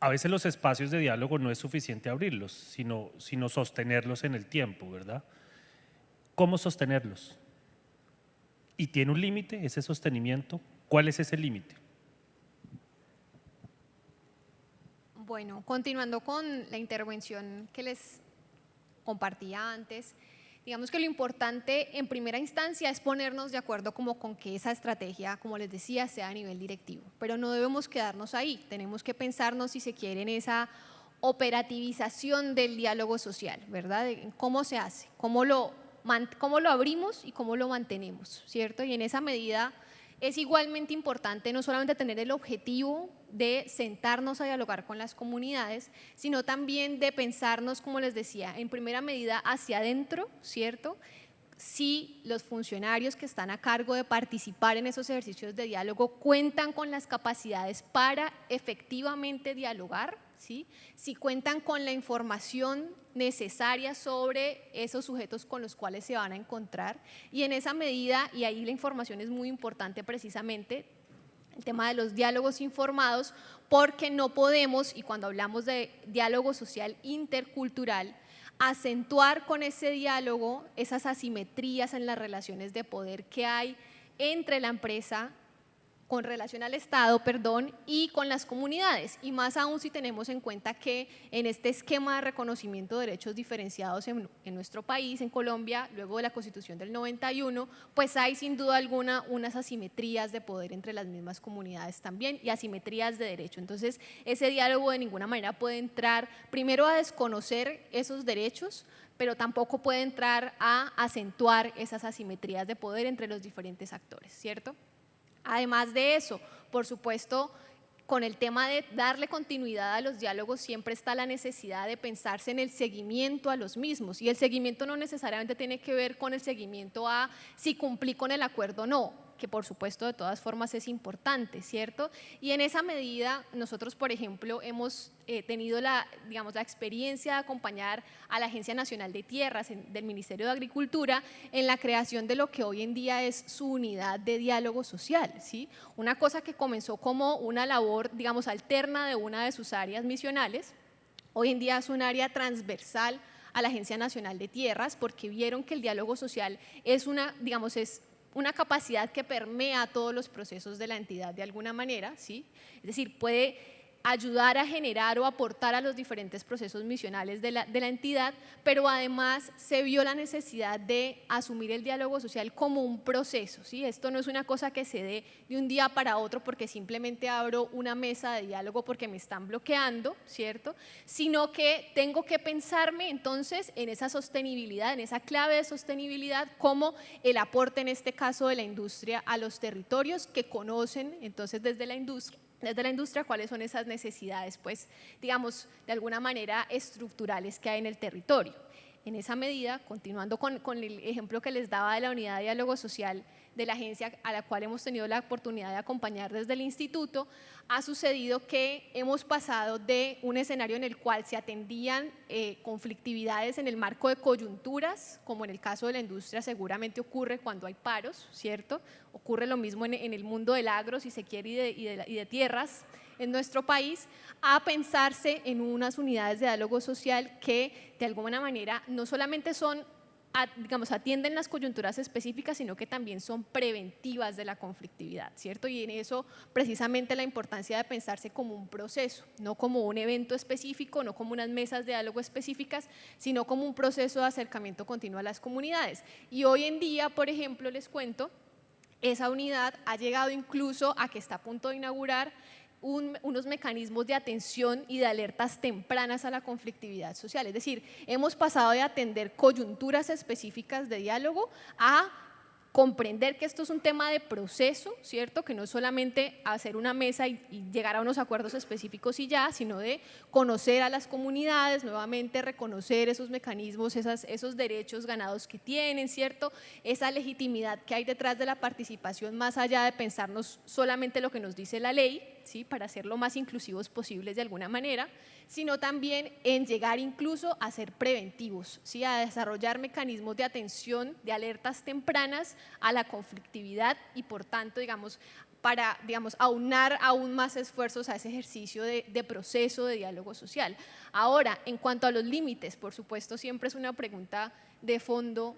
A veces los espacios de diálogo no es suficiente abrirlos, sino sostenerlos en el tiempo, ¿verdad? ¿Cómo sostenerlos? ¿Y tiene un límite ese sostenimiento? ¿Cuál es ese límite? Bueno, continuando con la intervención que les compartía antes, digamos que lo importante en primera instancia es ponernos de acuerdo como con que esa estrategia, como les decía, sea a nivel directivo, pero no debemos quedarnos ahí, tenemos que pensarnos, si se quiere, en esa operativización del diálogo social, ¿verdad? En cómo se hace, cómo lo abrimos y cómo lo mantenemos, ¿cierto? Y en esa medida es igualmente importante no solamente tener el objetivo de sentarnos a dialogar con las comunidades, sino también de pensarnos, como les decía, en primera medida hacia adentro, ¿cierto? Si los funcionarios que están a cargo de participar en esos ejercicios de diálogo cuentan con las capacidades para efectivamente dialogar, ¿sí? Si cuentan con la información necesaria sobre esos sujetos con los cuales se van a encontrar, y en esa medida, y ahí la información es muy importante precisamente, el tema de los diálogos informados, porque no podemos, y cuando hablamos de diálogo social intercultural, acentuar con ese diálogo esas asimetrías en las relaciones de poder que hay entre la empresa con relación al Estado, y con las comunidades, y más aún si tenemos en cuenta que en este esquema de reconocimiento de derechos diferenciados en nuestro país, en Colombia, luego de la Constitución del 91, pues hay sin duda alguna unas asimetrías de poder entre las mismas comunidades también, y asimetrías de derecho. Entonces, ese diálogo de ninguna manera puede entrar primero a desconocer esos derechos, pero tampoco puede entrar a acentuar esas asimetrías de poder entre los diferentes actores, ¿cierto? Además de eso, por supuesto, con el tema de darle continuidad a los diálogos siempre está la necesidad de pensarse en el seguimiento a los mismos, y el seguimiento no necesariamente tiene que ver con el seguimiento a si cumplí con el acuerdo o no, que por supuesto de todas formas es importante, ¿cierto? Y en esa medida nosotros, por ejemplo, hemos tenido la experiencia de acompañar a la Agencia Nacional de Tierras del Ministerio de Agricultura en la creación de lo que hoy en día es su unidad de diálogo social, ¿sí? Una cosa que comenzó como una labor, alterna de una de sus áreas misionales, hoy en día es un área transversal a la Agencia Nacional de Tierras, porque vieron que el diálogo social es una capacidad que permea todos los procesos de la entidad de alguna manera, ¿sí? Es decir, puede ayudar a generar o aportar a los diferentes procesos misionales de la entidad, pero además se vio la necesidad de asumir el diálogo social como un proceso, ¿sí? Esto no es una cosa que se dé de un día para otro porque simplemente abro una mesa de diálogo porque me están bloqueando, ¿cierto? Sino que tengo que pensarme entonces en esa sostenibilidad, en esa clave de sostenibilidad, como el aporte en este caso de la industria a los territorios que conocen entonces desde la industria cuáles son esas necesidades, pues digamos de alguna manera estructurales que hay en el territorio. En esa medida, continuando con el ejemplo que les daba de la unidad de diálogo social de la agencia a la cual hemos tenido la oportunidad de acompañar desde el instituto, ha sucedido que hemos pasado de un escenario en el cual se atendían conflictividades en el marco de coyunturas, como en el caso de la industria seguramente ocurre cuando hay paros, ¿cierto? Ocurre lo mismo en el mundo del agro, si se quiere, y de tierras en nuestro país, a pensarse en unas unidades de diálogo social que de alguna manera no solamente son, digamos, atienden las coyunturas específicas, sino que también son preventivas de la conflictividad, ¿cierto? Y en eso precisamente la importancia de pensarse como un proceso, no como un evento específico, no como unas mesas de diálogo específicas, sino como un proceso de acercamiento continuo a las comunidades. Y hoy en día, por ejemplo, les cuento, esa unidad ha llegado incluso a que está a punto de inaugurar unos mecanismos de atención y de alertas tempranas a la conflictividad social. Es decir, hemos pasado de atender coyunturas específicas de diálogo a comprender que esto es un tema de proceso, ¿cierto? Que no es solamente hacer una mesa y llegar a unos acuerdos específicos y ya, sino de conocer a las comunidades, nuevamente reconocer esos mecanismos, esos derechos ganados que tienen, ¿cierto? Esa legitimidad que hay detrás de la participación, más allá de pensarnos solamente lo que nos dice la ley, ¿sí? Para ser lo más inclusivos posibles de alguna manera, sino también en llegar incluso a ser preventivos, ¿sí? A desarrollar mecanismos de atención, de alertas tempranas a la conflictividad y por tanto, digamos, para aunar aún más esfuerzos a ese ejercicio de proceso de diálogo social. Ahora, en cuanto a los límites, por supuesto, siempre es una pregunta de fondo,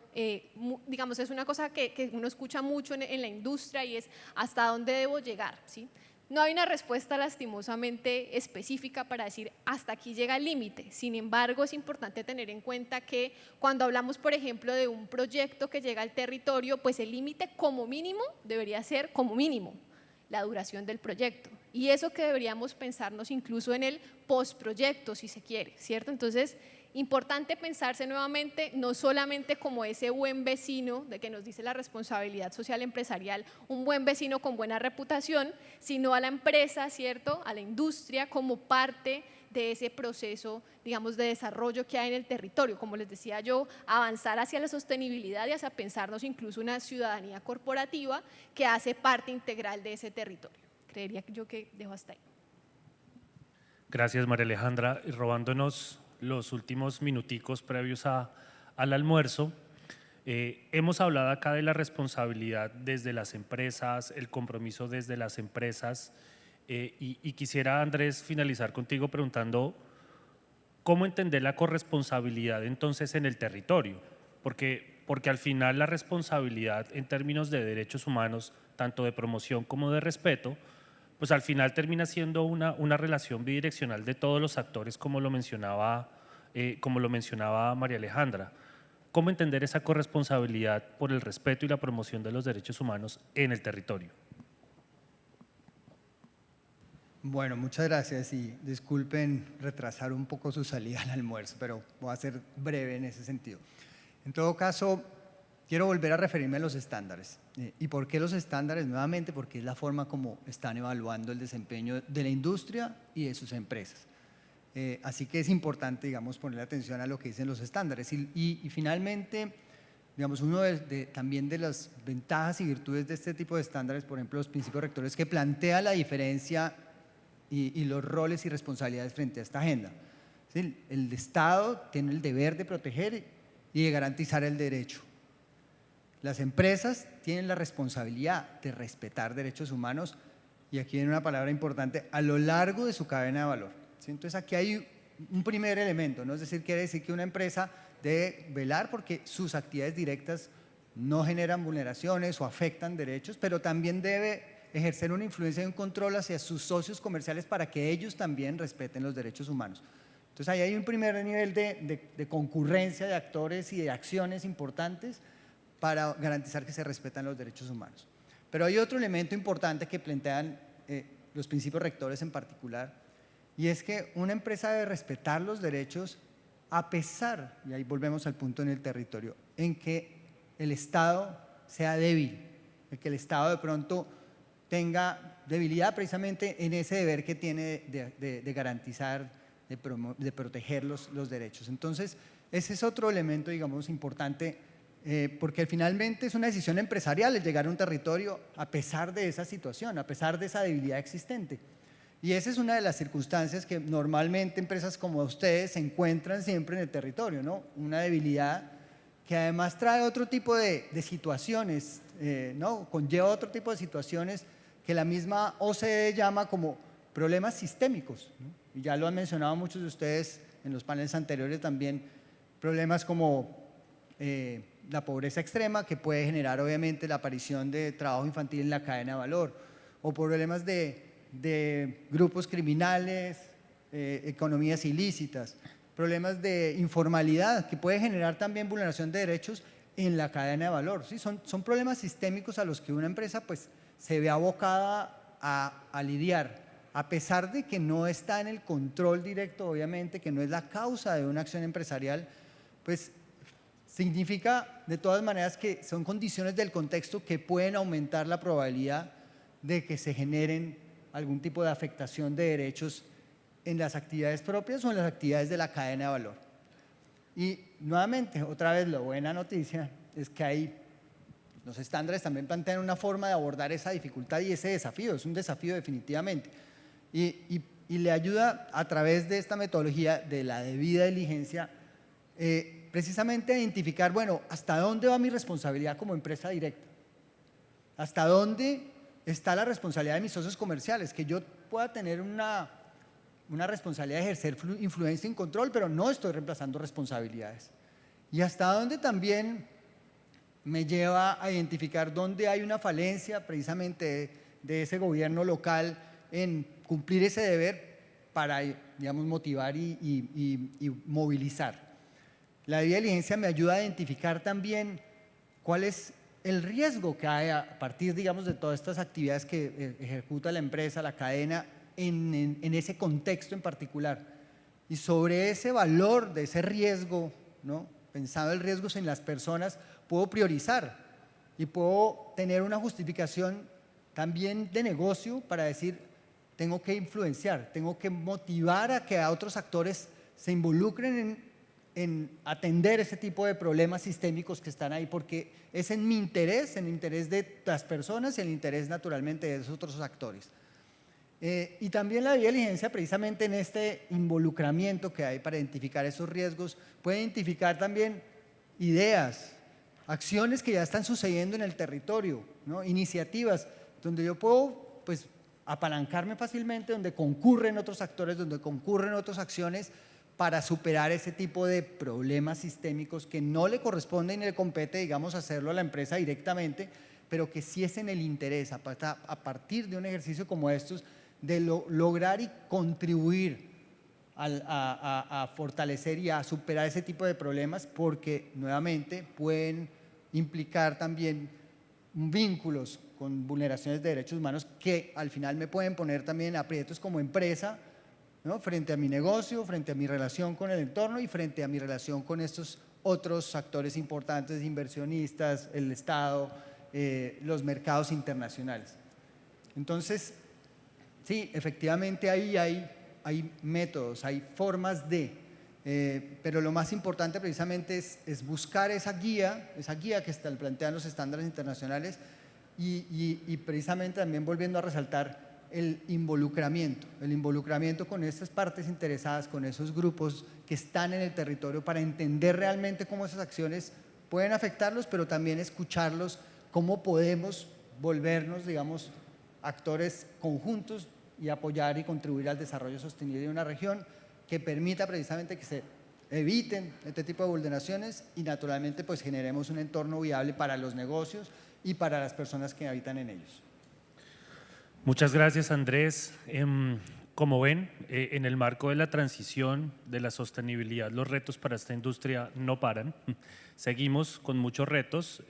digamos, es una cosa que uno escucha mucho en la industria y es ¿hasta dónde debo llegar? ¿Sí? No hay una respuesta lastimosamente específica para decir hasta aquí llega el límite. Sin embargo, es importante tener en cuenta que cuando hablamos, por ejemplo, de un proyecto que llega al territorio, pues el límite como mínimo debería ser como mínimo la duración del proyecto. Y eso que deberíamos pensarnos incluso en el postproyecto, si se quiere, ¿cierto? Entonces, importante pensarse nuevamente no solamente como ese buen vecino de que nos dice la responsabilidad social empresarial, un buen vecino con buena reputación, sino a la empresa, ¿cierto? A la industria como parte de ese proceso, digamos, de desarrollo que hay en el territorio. Como les decía yo, avanzar hacia la sostenibilidad y hacia pensarnos incluso una ciudadanía corporativa que hace parte integral de ese territorio. Creería yo que dejo hasta ahí. Gracias, María Alejandra. Y robándonos los últimos minuticos previos al almuerzo, hemos hablado acá de la responsabilidad desde las empresas, el compromiso desde las empresas, y quisiera, Andrés, finalizar contigo preguntando cómo entender la corresponsabilidad entonces en el territorio, porque al final la responsabilidad en términos de derechos humanos, tanto de promoción como de respeto, pues al final termina siendo una relación bidireccional de todos los actores, como lo mencionaba María Alejandra. ¿Cómo entender esa corresponsabilidad por el respeto y la promoción de los derechos humanos en el territorio? Bueno, muchas gracias y disculpen retrasar un poco su salida al almuerzo, pero voy a ser breve en ese sentido. En todo caso, quiero volver a referirme a los estándares. ¿Y por qué los estándares? Nuevamente, porque es la forma como están evaluando el desempeño de la industria y de sus empresas. Así que es importante, digamos, ponerle atención a lo que dicen los estándares. Y finalmente, digamos, uno también de las ventajas y virtudes de este tipo de estándares, por ejemplo, los principios rectores, que plantea la diferencia y los roles y responsabilidades frente a esta agenda. ¿Sí? El Estado tiene el deber de proteger y de garantizar el derecho. Las empresas tienen la responsabilidad de respetar derechos humanos y aquí viene una palabra importante, a lo largo de su cadena de valor. ¿Sí? Entonces aquí hay un primer elemento, ¿no? Es decir, quiere decir que una empresa debe velar porque sus actividades directas no generan vulneraciones o afectan derechos, pero también debe ejercer una influencia y un control hacia sus socios comerciales para que ellos también respeten los derechos humanos. Entonces ahí hay un primer nivel de concurrencia de actores y de acciones importantes para garantizar que se respetan los derechos humanos. Pero hay otro elemento importante que plantean los principios rectores en particular, y es que una empresa debe respetar los derechos a pesar, y ahí volvemos al punto en el territorio, en que el Estado sea débil, en que el Estado de pronto tenga debilidad precisamente en ese deber que tiene de garantizar, de proteger los derechos. Entonces, ese es otro elemento, digamos, importante, porque finalmente es una decisión empresarial el llegar a un territorio a pesar de esa situación, a pesar de esa debilidad existente. Y esa es una de las circunstancias que normalmente empresas como ustedes se encuentran siempre en el territorio, ¿no? Una debilidad que además trae otro tipo de situaciones, ¿no? Conlleva otro tipo de situaciones que la misma OCDE llama como problemas sistémicos, ¿no? Y ya lo han mencionado muchos de ustedes en los paneles anteriores también, problemas como la pobreza extrema, que puede generar obviamente la aparición de trabajo infantil en la cadena de valor, o problemas de grupos criminales, economías ilícitas, problemas de informalidad, que puede generar también vulneración de derechos en la cadena de valor. ¿Sí? Son problemas sistémicos a los que una empresa pues, se ve abocada a lidiar, a pesar de que no está en el control directo, obviamente, que no es la causa de una acción empresarial, pues significa de todas maneras que son condiciones del contexto que pueden aumentar la probabilidad de que se generen algún tipo de afectación de derechos en las actividades propias o en las actividades de la cadena de valor. Y nuevamente, otra vez, la buena noticia es que ahí los estándares también plantean una forma de abordar esa dificultad y ese desafío, es un desafío definitivamente. Y le ayuda a través de esta metodología de la debida diligencia precisamente a identificar, bueno, ¿hasta dónde va mi responsabilidad como empresa directa? ¿Hasta dónde está la responsabilidad de mis socios comerciales? Que yo pueda tener una responsabilidad de ejercer influencia y control, pero no estoy reemplazando responsabilidades. Y hasta dónde también me lleva a identificar dónde hay una falencia precisamente de ese gobierno local en cumplir ese deber para, digamos, motivar y movilizar. La debida diligencia me ayuda a identificar también cuál es el riesgo que hay a partir, digamos, de todas estas actividades que ejecuta la empresa, la cadena, en ese contexto en particular. Y sobre ese valor de ese riesgo, ¿no? Pensando el riesgo en las personas, puedo priorizar y puedo tener una justificación también de negocio para decir, tengo que influenciar, tengo que motivar a que a otros actores se involucren en atender ese tipo de problemas sistémicos que están ahí, porque es en mi interés, en el interés de las personas y en el interés naturalmente de esos otros actores. Y también la debida diligencia, precisamente en este involucramiento que hay para identificar esos riesgos, puede identificar también ideas, acciones que ya están sucediendo en el territorio, ¿no? Iniciativas donde yo puedo pues, apalancarme fácilmente, donde concurren otros actores, donde concurren otras acciones para superar ese tipo de problemas sistémicos que no le corresponde ni le compete, digamos, hacerlo a la empresa directamente, pero que sí es en el interés, a partir de un ejercicio como estos, de lograr y contribuir a fortalecer y a superar ese tipo de problemas, porque nuevamente pueden implicar también vínculos con vulneraciones de derechos humanos que al final me pueden poner también aprietos como empresa, ¿no? Frente a mi negocio, frente a mi relación con el entorno y frente a mi relación con estos otros actores importantes, inversionistas, el Estado, los mercados internacionales. Entonces, sí, efectivamente ahí hay métodos, hay formas de, pero lo más importante precisamente es buscar esa guía que plantean los estándares internacionales y precisamente también volviendo a resaltar el involucramiento con estas partes interesadas, con esos grupos que están en el territorio para entender realmente cómo esas acciones pueden afectarlos, pero también escucharlos, cómo podemos volvernos, digamos, actores conjuntos y apoyar y contribuir al desarrollo sostenible de una región que permita precisamente que se eviten este tipo de vulneraciones y naturalmente pues generemos un entorno viable para los negocios y para las personas que habitan en ellos. Muchas gracias, Andrés. Como ven, en el marco de la transición, de la sostenibilidad, los retos para esta industria no paran. Seguimos con muchos retos,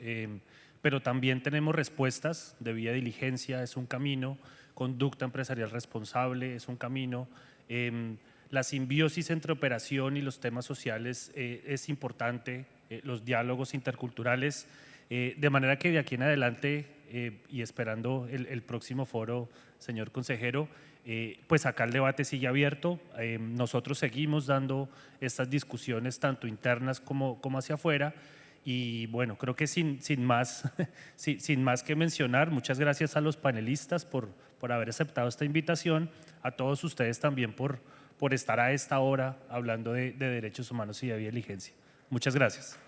pero también tenemos respuestas. Debida diligencia es un camino, conducta empresarial responsable es un camino, la simbiosis entre operación y los temas sociales es importante, los diálogos interculturales, de manera que de aquí en adelante, y esperando el próximo foro, señor consejero, pues acá el debate sigue abierto. Nosotros seguimos dando estas discusiones tanto internas como hacia afuera. Y bueno, creo que sin más que mencionar, muchas gracias a los panelistas por haber aceptado esta invitación, a todos ustedes también por estar a esta hora hablando de derechos humanos y de debida diligencia. Muchas gracias.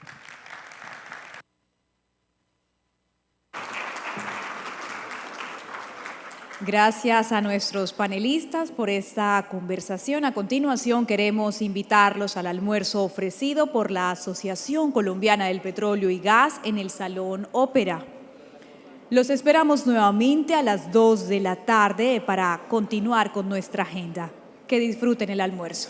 Gracias a nuestros panelistas por esta conversación. A continuación queremos invitarlos al almuerzo ofrecido por la Asociación Colombiana del Petróleo y Gas en el Salón Ópera. Los esperamos nuevamente a las 2 de la tarde para continuar con nuestra agenda. Que disfruten el almuerzo.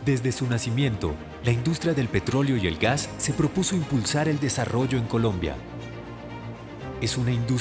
Desde su nacimiento, la industria del petróleo y el gas se propuso impulsar el desarrollo en Colombia. Es una industria